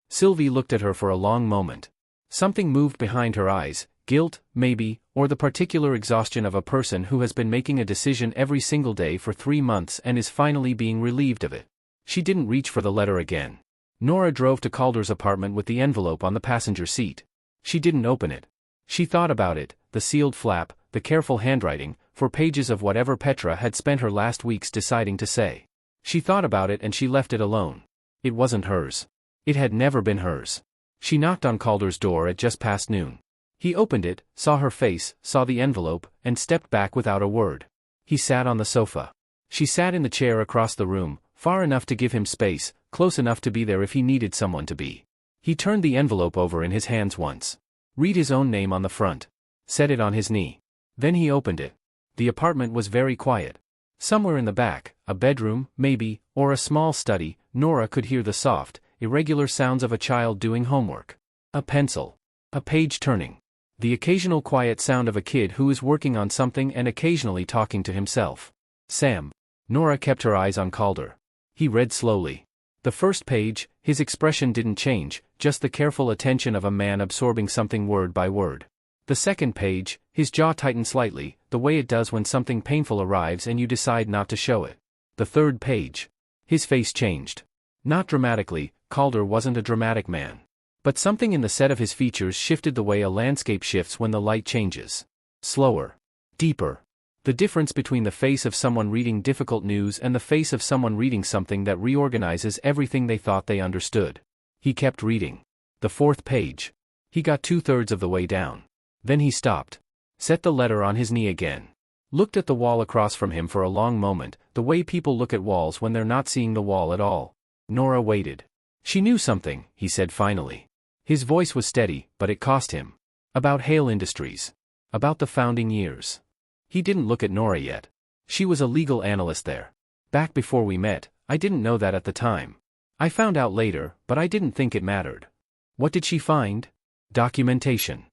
Sylvie looked at her for a long moment. Something moved behind her eyes, guilt, maybe, or the particular exhaustion of a person who has been making a decision every single day for 3 months and is finally being relieved of it. She didn't reach for the letter again. Nora drove to Calder's apartment with the envelope on the passenger seat. She didn't open it. She thought about it, the sealed flap, the careful handwriting, for pages of whatever Petra had spent her last weeks deciding to say. She thought about it and she left it alone. It wasn't hers. It had never been hers. She knocked on Calder's door at just past noon. He opened it, saw her face, saw the envelope, and stepped back without a word. He sat on the sofa. She sat in the chair across the room, far enough to give him space, close enough to be there if he needed someone to be. He turned the envelope over in his hands once. Read his own name on the front. Set it on his knee. Then he opened it. The apartment was very quiet. Somewhere in the back, a bedroom, maybe, or a small study, Nora could hear the soft, irregular sounds of a child doing homework. A pencil. A page turning. The occasional quiet sound of a kid who is working on something and occasionally talking to himself. Sam. Nora kept her eyes on Calder. He read slowly. The first page, his expression didn't change, just the careful attention of a man absorbing something word by word. The second page, his jaw tightened slightly, the way it does when something painful arrives and you decide not to show it. The third page. His face changed. Not dramatically, Calder wasn't a dramatic man. But something in the set of his features shifted the way a landscape shifts when the light changes. Slower. Deeper. The difference between the face of someone reading difficult news and the face of someone reading something that reorganizes everything they thought they understood. He kept reading. The fourth page. He got 2/3 of the way down. Then he stopped. Set the letter on his knee again. Looked at the wall across from him for a long moment, the way people look at walls when they're not seeing the wall at all. Nora waited. She knew something, he said finally. His voice was steady, but it cost him. About Hale Industries. About the founding years. He didn't look at Nora yet. She was a legal analyst there. Back before we met, I didn't know that at the time. I found out later, but I didn't think it mattered. What did she find? Documentation.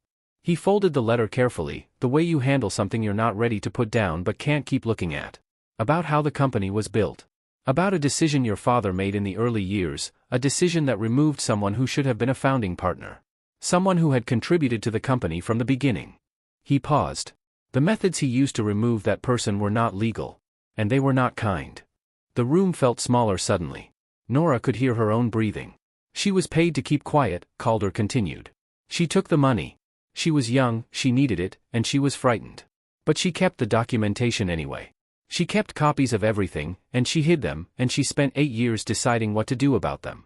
He folded the letter carefully, the way you handle something you're not ready to put down but can't keep looking at. About how the company was built. About a decision your father made in the early years, a decision that removed someone who should have been a founding partner. Someone who had contributed to the company from the beginning. He paused. The methods he used to remove that person were not legal. And they were not kind. The room felt smaller suddenly. Nora could hear her own breathing. She was paid to keep quiet, Calder continued. She took the money. She was young, she needed it, and she was frightened. But she kept the documentation anyway. She kept copies of everything, and she hid them, and she spent 8 years deciding what to do about them.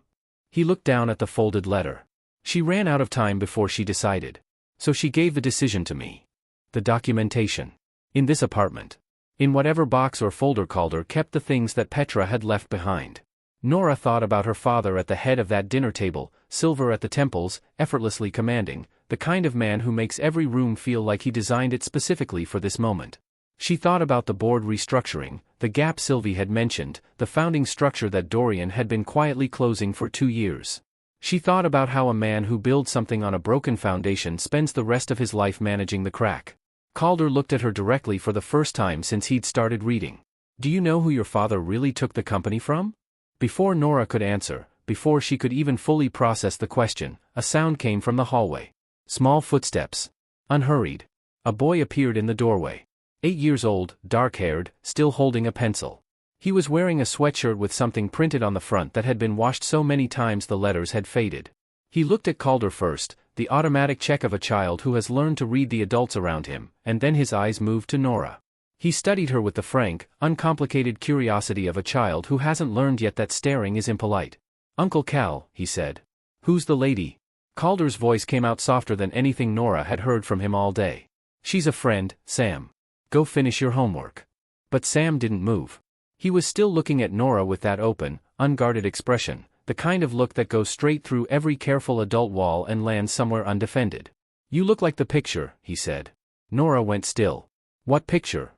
He looked down at the folded letter. She ran out of time before she decided. So she gave the decision to me. The documentation. In this apartment. In whatever box or folder Calder kept the things that Petra had left behind. Nora thought about her father at the head of that dinner table, silver at the temples, effortlessly commanding, the kind of man who makes every room feel like he designed it specifically for this moment. She thought about the board restructuring, the gap Sylvie had mentioned, the founding structure that Dorian had been quietly closing for 2 years. She thought about how a man who builds something on a broken foundation spends the rest of his life managing the crack. Calder looked at her directly for the first time since he'd started reading. Do you know who your father really took the company from? Before Nora could answer, before she could even fully process the question, a sound came from the hallway. Small footsteps. Unhurried. A boy appeared in the doorway. 8 years old, dark-haired, still holding a pencil. He was wearing a sweatshirt with something printed on the front that had been washed so many times the letters had faded. He looked at Calder first, the automatic check of a child who has learned to read the adults around him, and then his eyes moved to Nora. He studied her with the frank, uncomplicated curiosity of a child who hasn't learned yet that staring is impolite. Uncle Cal, he said. Who's the lady? Calder's voice came out softer than anything Nora had heard from him all day. She's a friend, Sam. Go finish your homework. But Sam didn't move. He was still looking at Nora with that open, unguarded expression, the kind of look that goes straight through every careful adult wall and lands somewhere undefended. You look like the picture, he said. Nora went still. What picture?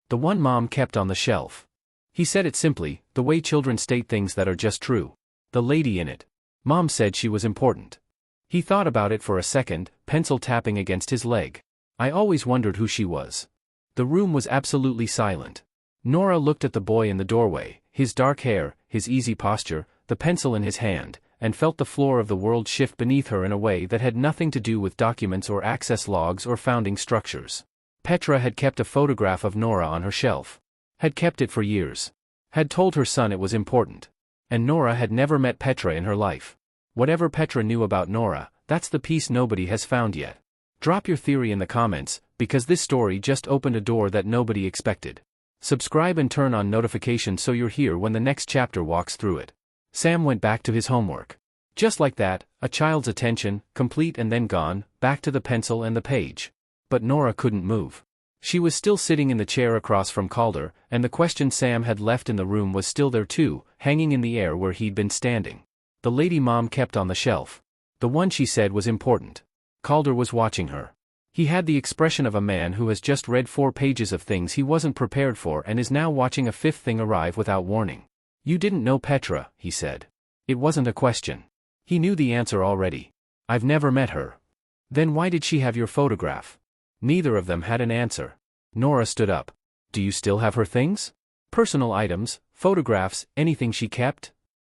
The one Mom kept on the shelf. He said it simply, the way children state things that are just true. The lady in it. Mom said she was important. He thought about it for a second, pencil tapping against his leg. I always wondered who she was. The room was absolutely silent. Nora looked at the boy in the doorway, his dark hair, his easy posture, the pencil in his hand, and felt the floor of the world shift beneath her in a way that had nothing to do with documents or access logs or founding structures. Petra had kept a photograph of Nora on her shelf. Had kept it for years. Had told her son it was important. And Nora had never met Petra in her life. Whatever Petra knew about Nora, that's the piece nobody has found yet. Drop your theory in the comments, because this story just opened a door that nobody expected. Subscribe and turn on notifications so you're here when the next chapter walks through it. Sam went back to his homework. Just like that, a child's attention, complete and then gone, back to the pencil and the page. But Nora couldn't move. She was still sitting in the chair across from Calder, and the question Sam had left in the room was still there too, hanging in the air where he'd been standing. The lady Mom kept on the shelf. The one she said was important. Calder was watching her. He had the expression of a man who has just read 4 pages of things he wasn't prepared for and is now watching a 5th thing arrive without warning. You didn't know Petra, he said. It wasn't a question. He knew the answer already. I've never met her. Then why did she have your photograph? Neither of them had an answer. Nora stood up. Do you still have her things? Personal items, photographs, anything she kept?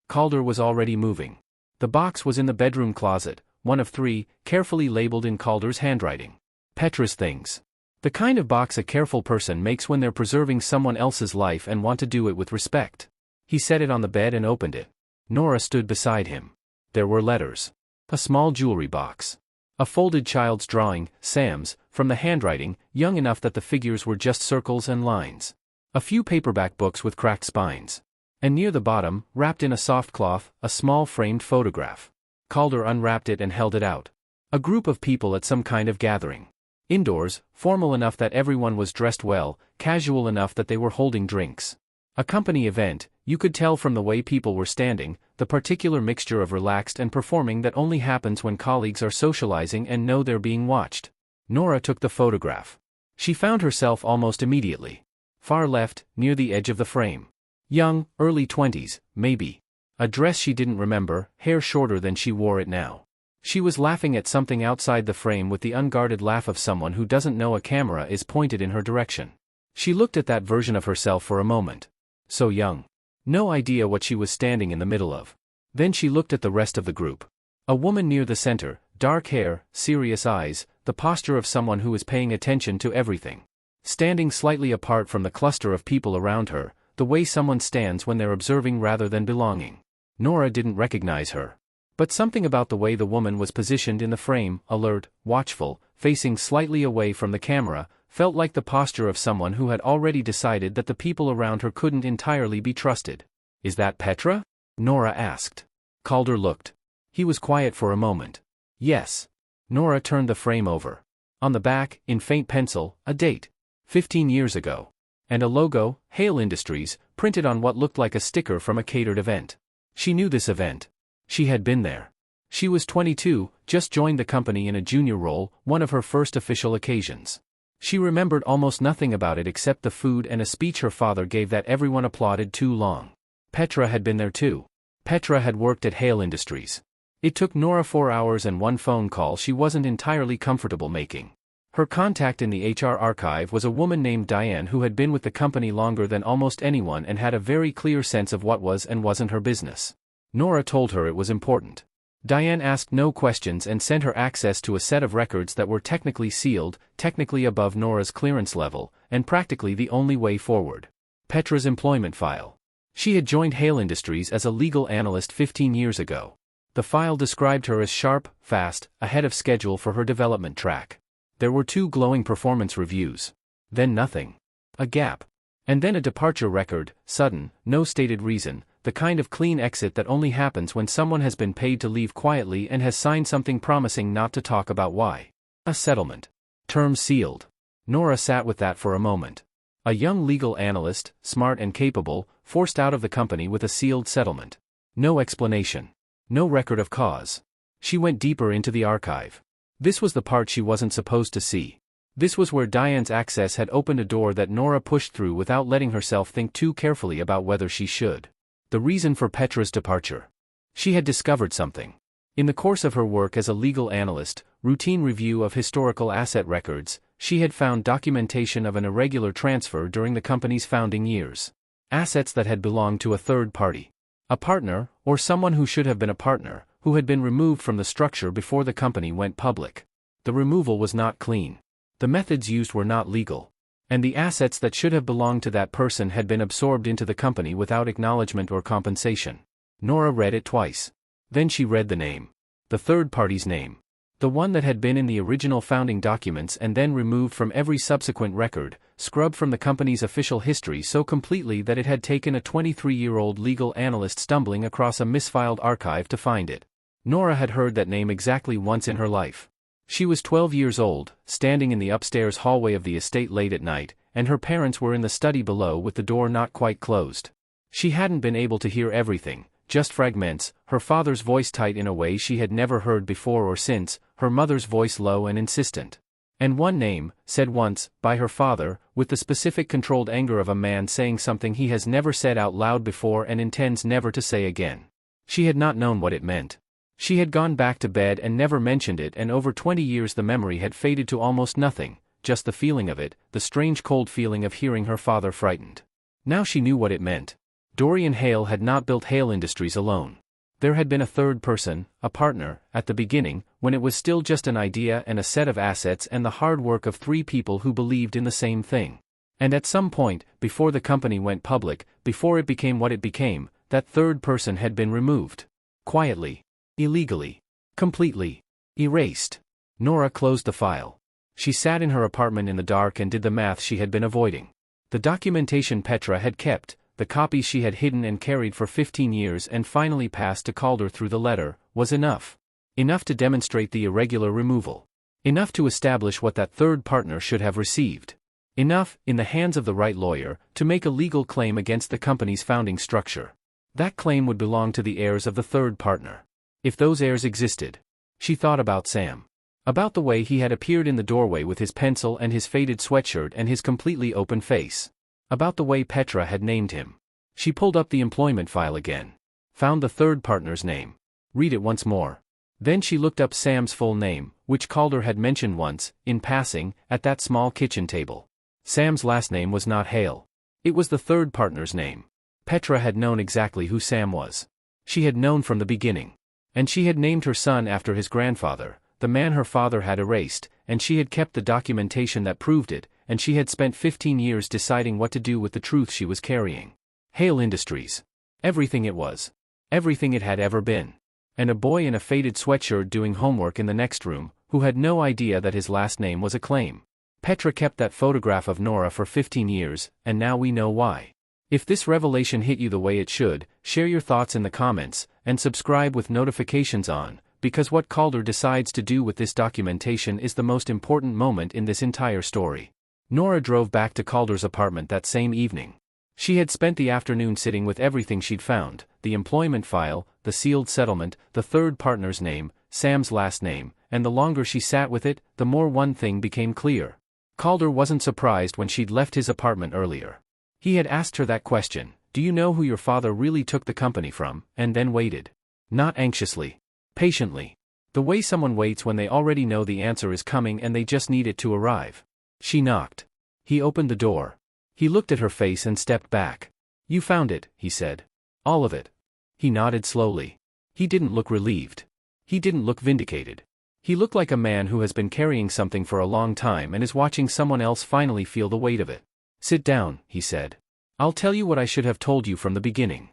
Calder was already moving. The box was in the bedroom closet, one of 3, carefully labeled in Calder's handwriting. Petra's things. The kind of box a careful person makes when they're preserving someone else's life and want to do it with respect. He set it on the bed and opened it. Nora stood beside him. There were letters. A small jewelry box. A folded child's drawing, Sam's, from the handwriting, young enough that the figures were just circles and lines. A few paperback books with cracked spines. And near the bottom, wrapped in a soft cloth, a small framed photograph. Calder unwrapped it and held it out. A group of people at some kind of gathering. Indoors, formal enough that everyone was dressed well, casual enough that they were holding drinks. A company event, you could tell from the way people were standing, the particular mixture of relaxed and performing that only happens when colleagues are socializing and know they're being watched. Nora took the photograph. She found herself almost immediately. Far left, near the edge of the frame. Young, early 20s, maybe. A dress she didn't remember, hair shorter than she wore it now. She was laughing at something outside the frame with the unguarded laugh of someone who doesn't know a camera is pointed in her direction. She looked at that version of herself for a moment. So young. No idea what she was standing in the middle of. Then she looked at the rest of the group. A woman near the center, dark hair, serious eyes, the posture of someone who is paying attention to everything. Standing slightly apart from the cluster of people around her, the way someone stands when they're observing rather than belonging. Nora didn't recognize her. But something about the way the woman was positioned in the frame, alert, watchful, facing slightly away from the camera, felt like the posture of someone who had already decided that the people around her couldn't entirely be trusted. "Is that Petra?" Nora asked. Calder looked. He was quiet for a moment. "Yes." Nora turned the frame over. On the back, in faint pencil, a date. 15 years ago. And a logo, Hale Industries, printed on what looked like a sticker from a catered event. She knew this event. She had been there. She was 22, just joined the company in a junior role, one of her first official occasions. She remembered almost nothing about it except the food and a speech her father gave that everyone applauded too long. Petra had been there too. Petra had worked at Hale Industries. It took Nora 4 hours and one phone call she wasn't entirely comfortable making. Her contact in the HR archive was a woman named Diane who had been with the company longer than almost anyone and had a very clear sense of what was and wasn't her business. Nora told her it was important. Diane asked no questions and sent her access to a set of records that were technically sealed, technically above Nora's clearance level, and practically the only way forward. Petra's employment file. She had joined Hale Industries as a legal analyst 15 years ago. The file described her as sharp, fast, ahead of schedule for her development track. There were 2 glowing performance reviews. Then nothing. A gap. And then a departure record, sudden, no stated reason, the kind of clean exit that only happens when someone has been paid to leave quietly and has signed something promising not to talk about why. A settlement. Terms sealed. Nora sat with that for a moment. A young legal analyst, smart and capable, forced out of the company with a sealed settlement. No explanation. No record of cause. She went deeper into the archive. This was the part she wasn't supposed to see. This was where Diane's access had opened a door that Nora pushed through without letting herself think too carefully about whether she should. The reason for Petra's departure. She had discovered something. In the course of her work as a legal analyst, routine review of historical asset records, she had found documentation of an irregular transfer during the company's founding years. Assets that had belonged to a third party. A partner, or someone who should have been a partner, who had been removed from the structure before the company went public. The removal was not clean. The methods used were not legal. And the assets that should have belonged to that person had been absorbed into the company without acknowledgement or compensation. Nora read it twice. Then she read the name. The third party's name. The one that had been in the original founding documents and then removed from every subsequent record, scrubbed from the company's official history so completely that it had taken a 23-year-old legal analyst stumbling across a misfiled archive to find it. Nora had heard that name exactly once in her life. She was 12 years old, standing in the upstairs hallway of the estate late at night, and her parents were in the study below with the door not quite closed. She hadn't been able to hear everything, just fragments, her father's voice tight in a way she had never heard before or since, her mother's voice low and insistent. And one name, said once, by her father, with the specific controlled anger of a man saying something he has never said out loud before and intends never to say again. She had not known what it meant. She had gone back to bed and never mentioned it, and over 20 years the memory had faded to almost nothing, just the feeling of it, the strange cold feeling of hearing her father frightened. Now she knew what it meant. Dorian Hale had not built Hale Industries alone. There had been a third person, a partner, at the beginning, when it was still just an idea and a set of assets and the hard work of 3 people who believed in the same thing. And at some point, before the company went public, before it became what it became, that third person had been removed. Quietly. Illegally. Completely. Erased. Nora closed the file. She sat in her apartment in the dark and did the math she had been avoiding. The documentation Petra had kept, the copies she had hidden and carried for 15 years and finally passed to Calder through the letter, was enough. Enough to demonstrate the irregular removal. Enough to establish what that third partner should have received. Enough, in the hands of the right lawyer, to make a legal claim against the company's founding structure. That claim would belong to the heirs of the third partner. If those heirs existed. She thought about Sam. About the way he had appeared in the doorway with his pencil and his faded sweatshirt and his completely open face. About the way Petra had named him. She pulled up the employment file again. Found the third partner's name. Read it once more. Then she looked up Sam's full name, which Calder had mentioned once, in passing, at that small kitchen table. Sam's last name was not Hale. It was the third partner's name. Petra had known exactly who Sam was. She had known from the beginning. And she had named her son after his grandfather, the man her father had erased, and she had kept the documentation that proved it, and she had spent 15 years deciding what to do with the truth she was carrying. Hale Industries. Everything it was. Everything it had ever been. And a boy in a faded sweatshirt doing homework in the next room, who had no idea that his last name was a claim. Petra kept that photograph of Nora for 15 years, and now we know why. If this revelation hit you the way it should, share your thoughts in the comments, and subscribe with notifications on, because what Calder decides to do with this documentation is the most important moment in this entire story. Nora drove back to Calder's apartment that same evening. She had spent the afternoon sitting with everything she'd found, the employment file, the sealed settlement, the third partner's name, Sam's last name, and the longer she sat with it, the more one thing became clear. Calder wasn't surprised when she'd left his apartment earlier. He had asked her that question, "Do you know who your father really took the company from?" and then waited. Not anxiously. Patiently. The way someone waits when they already know the answer is coming and they just need it to arrive. She knocked. He opened the door. He looked at her face and stepped back. "You found it," he said. "All of it." He nodded slowly. He didn't look relieved. He didn't look vindicated. He looked like a man who has been carrying something for a long time and is watching someone else finally feel the weight of it. "Sit down," he said. "I'll tell you what I should have told you from the beginning."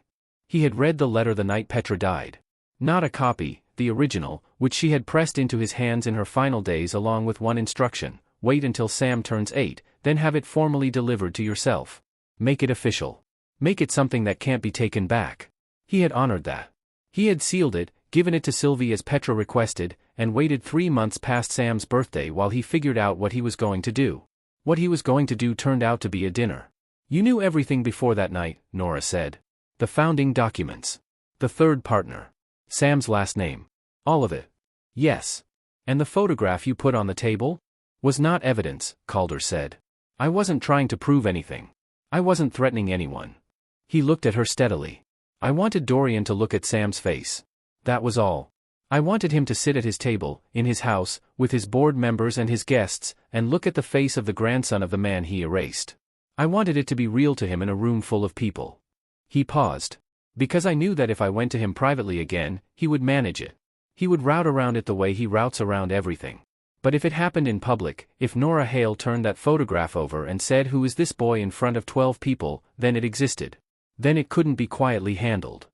He had read the letter the night Petra died. Not a copy, the original, which she had pressed into his hands in her final days along with one instruction: wait until Sam turns 8, then have it formally delivered to yourself. Make it official. Make it something that can't be taken back. He had honored that. He had sealed it, given it to Sylvie as Petra requested, and waited 3 months past Sam's birthday while he figured out what he was going to do. What he was going to do turned out to be a dinner. "You knew everything before that night," Nora said. "The founding documents. The third partner. Sam's last name. All of it." "Yes. And the photograph you put on the table?" "Was not evidence," Calder said. "I wasn't trying to prove anything. I wasn't threatening anyone." He looked at her steadily. "I wanted Dorian to look at Sam's face. That was all. I wanted him to sit at his table, in his house, with his board members and his guests, and look at the face of the grandson of the man he erased. I wanted it to be real to him in a room full of people." He paused. "Because I knew that if I went to him privately again, he would manage it. He would route around it the way he routes around everything. But if it happened in public, if Nora Hale turned that photograph over and said, 'Who is this boy?' in front of 12 people, then it existed. Then it couldn't be quietly handled."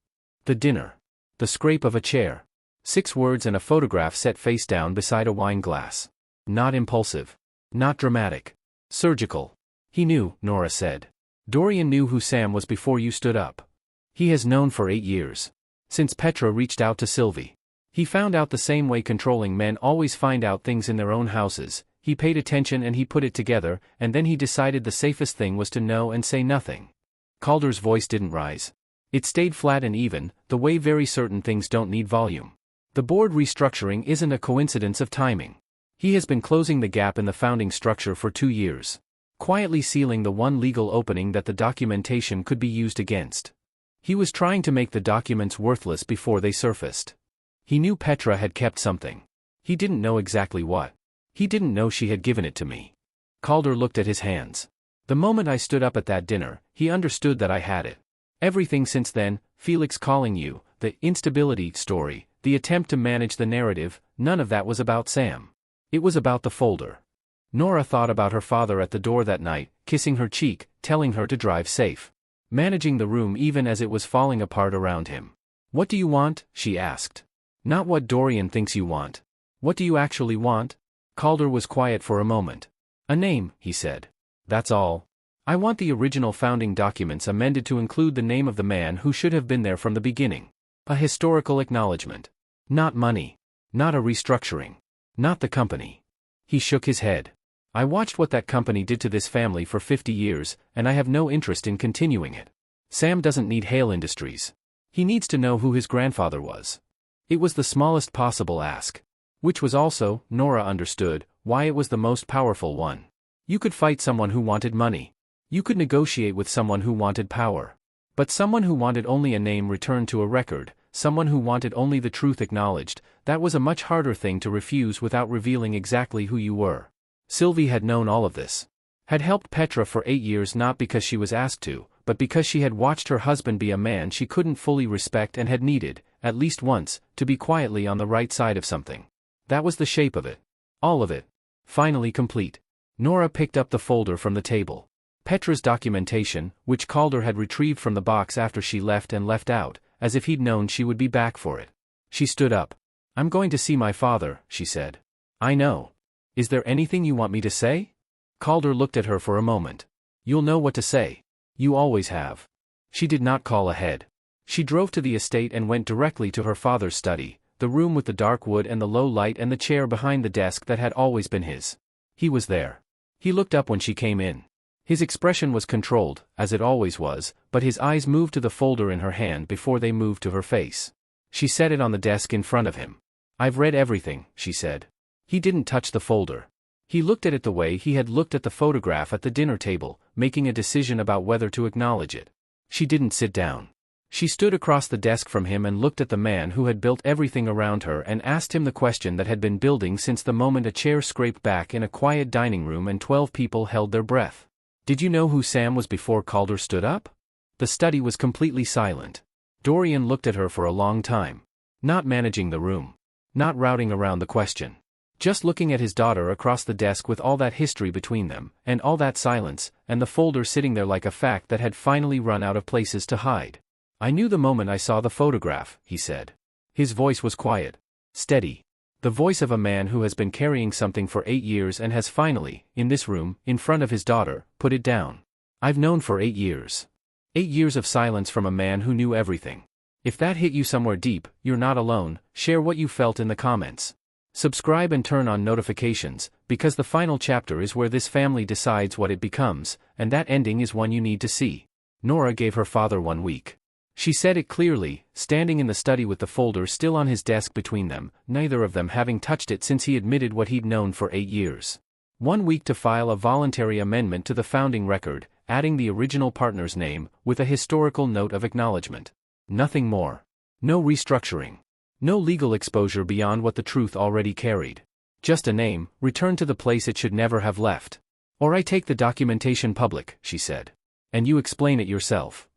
The dinner. The scrape of a chair. 6 words and a photograph set face down beside a wine glass. Not impulsive. Not dramatic. Surgical. "He knew," Nora said. "Dorian knew who Sam was before you stood up. He has known for 8 years. Since Petra reached out to Sylvie. He found out the same way controlling men always find out things in their own houses. He paid attention and he put it together, and then he decided the safest thing was to know and say nothing." Calder's voice didn't rise. It stayed flat and even, the way very certain things don't need volume. "The board restructuring isn't a coincidence of timing. He has been closing the gap in the founding structure for 2 years. Quietly sealing the one legal opening that the documentation could be used against. He was trying to make the documents worthless before they surfaced. He knew Petra had kept something. He didn't know exactly what. He didn't know she had given it to me." Calder looked at his hands. "The moment I stood up at that dinner, he understood that I had it. Everything since then, Felix calling you, the instability story, the attempt to manage the narrative, none of that was about Sam. It was about the folder." Nora thought about her father at the door that night, kissing her cheek, telling her to drive safe. Managing the room even as it was falling apart around him. "What do you want?" she asked. "Not what Dorian thinks you want. What do you actually want?" Calder was quiet for a moment. "A name," he said. "That's all. I want the original founding documents amended to include the name of the man who should have been there from the beginning. A historical acknowledgement. Not money. Not a restructuring. Not the company. He shook his head. I watched what that company did to this family for 50 years, and I have no interest in continuing it. Sam doesn't need Hale Industries. He needs to know who his grandfather was. It was the smallest possible ask. Which was also, Nora understood, why it was the most powerful one. You could fight someone who wanted money. You could negotiate with someone who wanted power. But someone who wanted only a name returned to a record, someone who wanted only the truth acknowledged, that was a much harder thing to refuse without revealing exactly who you were. Sylvie had known all of this. Had helped Petra for 8 years not because she was asked to, but because she had watched her husband be a man she couldn't fully respect and had needed, at least once, to be quietly on the right side of something. That was the shape of it. All of it. Finally complete. Nora picked up the folder from the table. Petra's documentation, which Calder had retrieved from the box after she left and left out, as if he'd known she would be back for it. She stood up. I'm going to see my father, she said. I know. Is there anything you want me to say? Calder looked at her for a moment. You'll know what to say. You always have. She did not call ahead. She drove to the estate and went directly to her father's study, the room with the dark wood and the low light and the chair behind the desk that had always been his. He was there. He looked up when she came in. His expression was controlled, as it always was, but his eyes moved to the folder in her hand before they moved to her face. She set it on the desk in front of him. I've read everything, she said. He didn't touch the folder. He looked at it the way he had looked at the photograph at the dinner table, making a decision about whether to acknowledge it. She didn't sit down. She stood across the desk from him and looked at the man who had built everything around her and asked him the question that had been building since the moment a chair scraped back in a quiet dining room and 12 people held their breath. Did you know who Sam was before Calder stood up? The study was completely silent. Dorian looked at her for a long time. Not managing the room. Not routing around the question. Just looking at his daughter across the desk with all that history between them, and all that silence, and the folder sitting there like a fact that had finally run out of places to hide. I knew the moment I saw the photograph, he said. His voice was quiet. Steady. The voice of a man who has been carrying something for 8 years and has finally, in this room, in front of his daughter, put it down. I've known for 8 years. 8 years of silence from a man who knew everything. If that hit you somewhere deep, you're not alone. Share what you felt in the comments. Subscribe and turn on notifications, because the final chapter is where this family decides what it becomes, and that ending is one you need to see. Nora gave her father 1 week. She said it clearly, standing in the study with the folder still on his desk between them, neither of them having touched it since he admitted what he'd known for 8 years. 1 week to file a voluntary amendment to the founding record, adding the original partner's name, with a historical note of acknowledgement. Nothing more. No restructuring. No legal exposure beyond what the truth already carried. Just a name, returned to the place it should never have left. Or I take the documentation public, she said. And you explain it yourself.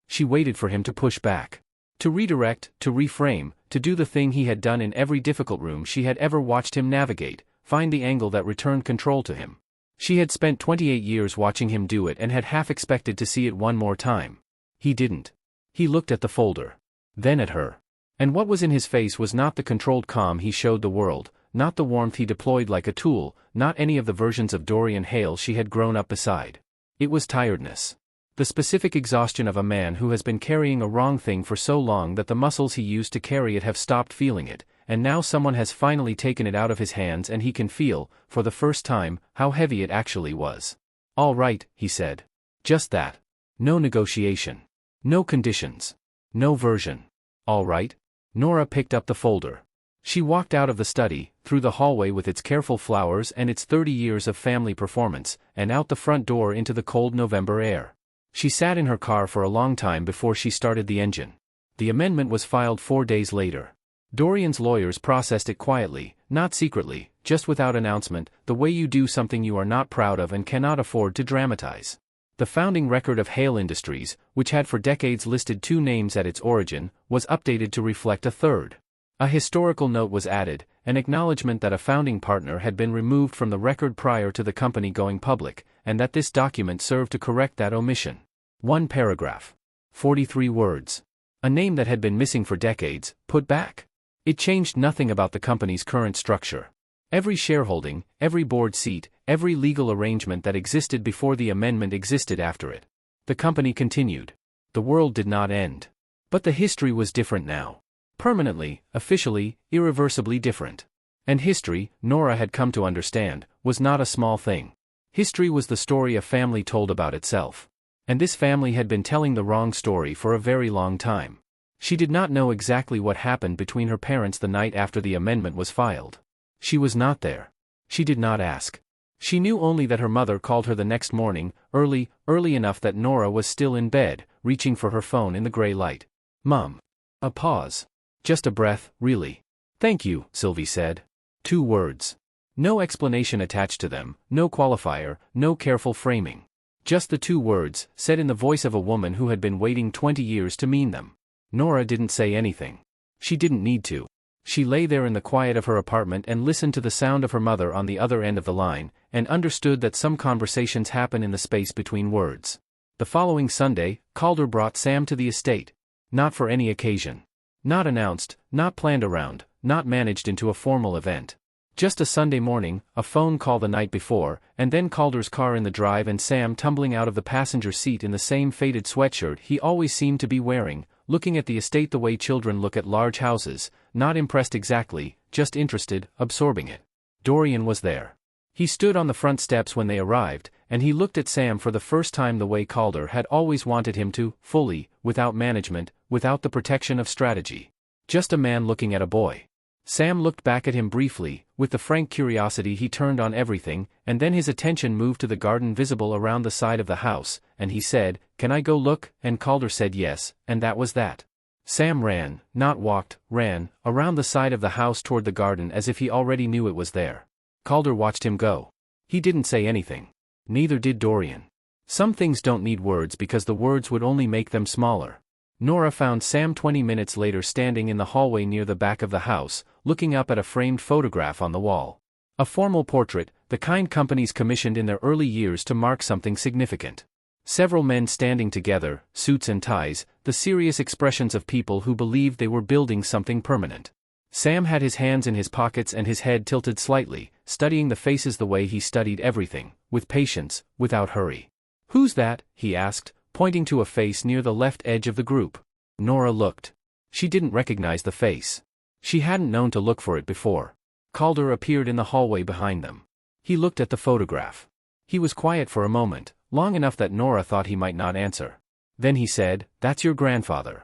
She waited for him to push back. To redirect, to reframe, to do the thing he had done in every difficult room she had ever watched him navigate, find the angle that returned control to him. She had spent 28 years watching him do it and had half expected to see it one more time. He didn't. He looked at the folder. Then at her. And what was in his face was not the controlled calm he showed the world, not the warmth he deployed like a tool, not any of the versions of Dorian Hale she had grown up beside. It was tiredness. The specific exhaustion of a man who has been carrying a wrong thing for so long that the muscles he used to carry it have stopped feeling it, and now someone has finally taken it out of his hands and he can feel, for the first time, how heavy it actually was. All right, he said. Just that. No negotiation. No conditions. No version. All right. Nora picked up the folder. She walked out of the study, through the hallway with its careful flowers and its 30 years of family performance, and out the front door into the cold November air. She sat in her car for a long time before she started the engine. The amendment was filed 4 days later. Dorian's lawyers processed it quietly, not secretly, just without announcement, the way you do something you are not proud of and cannot afford to dramatize. The founding record of Hale Industries, which had for decades listed 2 names at its origin, was updated to reflect a third. A historical note was added, an acknowledgement that a founding partner had been removed from the record prior to the company going public, and that this document served to correct that omission. 1 paragraph. 43 words. A name that had been missing for decades, put back. It changed nothing about the company's current structure. Every shareholding, every board seat, every legal arrangement that existed before the amendment existed after it. The company continued. The world did not end. But the history was different now. Permanently, officially, irreversibly different. And history, Nora had come to understand, was not a small thing. History was the story a family told about itself. And this family had been telling the wrong story for a very long time. She did not know exactly what happened between her parents the night after the amendment was filed. She was not there. She did not ask. She knew only that her mother called her the next morning, early enough that Nora was still in bed, reaching for her phone in the gray light. "Mom." A pause. "Just a breath, really." "Thank you," Sylvie said. 2 words. No explanation attached to them, no qualifier, no careful framing. Just the 2 words, said in the voice of a woman who had been waiting 20 years to mean them. Nora didn't say anything. She didn't need to. She lay there in the quiet of her apartment and listened to the sound of her mother on the other end of the line, and understood that some conversations happen in the space between words. The following Sunday, Calder brought Sam to the estate. Not for any occasion. Not announced, not planned around, not managed into a formal event. Just a Sunday morning, a phone call the night before, and then Calder's car in the drive and Sam tumbling out of the passenger seat in the same faded sweatshirt he always seemed to be wearing, looking at the estate the way children look at large houses, not impressed exactly, just interested, absorbing it. Dorian was there. He stood on the front steps when they arrived, and he looked at Sam for the first time the way Calder had always wanted him to, fully, without management, without the protection of strategy. Just a man looking at a boy. Sam looked back at him briefly, with the frank curiosity he turned on everything, and then his attention moved to the garden visible around the side of the house, and he said, "Can I go look?" And Calder said yes, and that was that. Sam ran, not walked, ran, around the side of the house toward the garden as if he already knew it was there. Calder watched him go. He didn't say anything. Neither did Dorian. Some things don't need words because the words would only make them smaller. Nora found Sam 20 minutes later standing in the hallway near the back of the house, looking up at a framed photograph on the wall. A formal portrait, the kind companies commissioned in their early years to mark something significant. Several men standing together, suits and ties, the serious expressions of people who believed they were building something permanent. Sam had his hands in his pockets and his head tilted slightly, studying the faces the way he studied everything, with patience, without hurry. "Who's that?" he asked, pointing to a face near the left edge of the group. Nora looked. She didn't recognize the face. She hadn't known to look for it before. Calder appeared in the hallway behind them. He looked at the photograph. He was quiet for a moment, long enough that Nora thought he might not answer. Then he said, "That's your grandfather."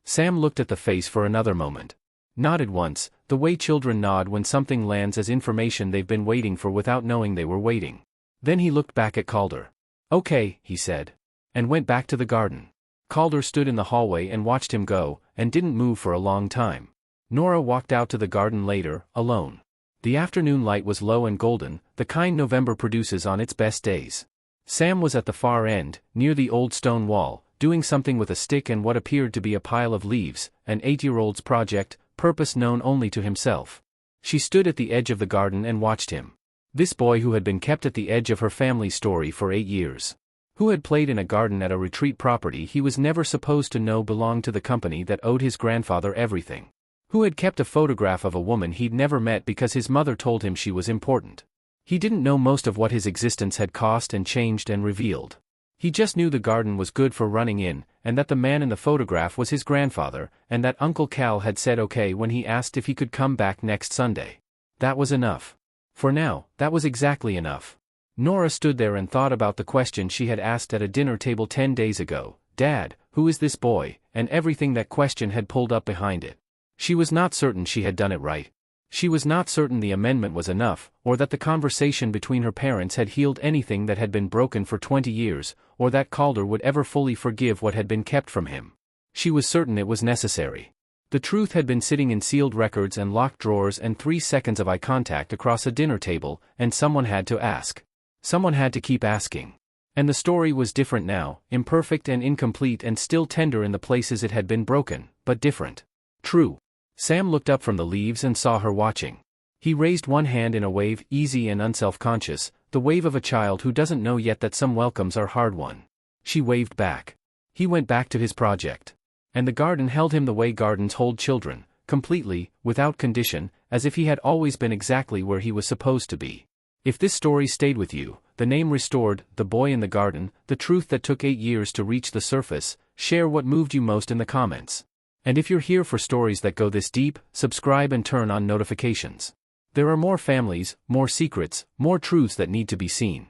Sam looked at the face for another moment. Nodded once, the way children nod when something lands as information they've been waiting for without knowing they were waiting. Then he looked back at Calder. "Okay," he said. And went back to the garden. Calder stood in the hallway and watched him go, and didn't move for a long time. Nora walked out to the garden later, alone. The afternoon light was low and golden, the kind November produces on its best days. Sam was at the far end, near the old stone wall, doing something with a stick and what appeared to be a pile of leaves, an 8-year-old's project, purpose known only to himself. She stood at the edge of the garden and watched him. This boy who had been kept at the edge of her family's story for 8 years. Who had played in a garden at a retreat property he was never supposed to know belonged to the company that owed his grandfather everything. Who had kept a photograph of a woman he'd never met because his mother told him she was important. He didn't know most of what his existence had cost and changed and revealed. He just knew the garden was good for running in, and that the man in the photograph was his grandfather, and that Uncle Cal had said okay when he asked if he could come back next Sunday. That was enough. For now, that was exactly enough. Nora stood there and thought about the question she had asked at a dinner table 10 days ago, "Dad, who is this boy?" and everything that question had pulled up behind it. She was not certain she had done it right. She was not certain the amendment was enough, or that the conversation between her parents had healed anything that had been broken for 20 years, or that Calder would ever fully forgive what had been kept from him. She was certain it was necessary. The truth had been sitting in sealed records and locked drawers and 3 seconds of eye contact across a dinner table, and someone had to ask. Someone had to keep asking. And the story was different now, imperfect and incomplete and still tender in the places it had been broken, but different. True. Sam looked up from the leaves and saw her watching. He raised one hand in a wave, easy and unself-conscious, the wave of a child who doesn't know yet that some welcomes are hard won. She waved back. He went back to his project. And the garden held him the way gardens hold children, completely, without condition, as if he had always been exactly where he was supposed to be. If this story stayed with you, the name restored, the boy in the garden, the truth that took 8 years to reach the surface, share what moved you most in the comments. And if you're here for stories that go this deep, subscribe and turn on notifications. There are more families, more secrets, more truths that need to be seen.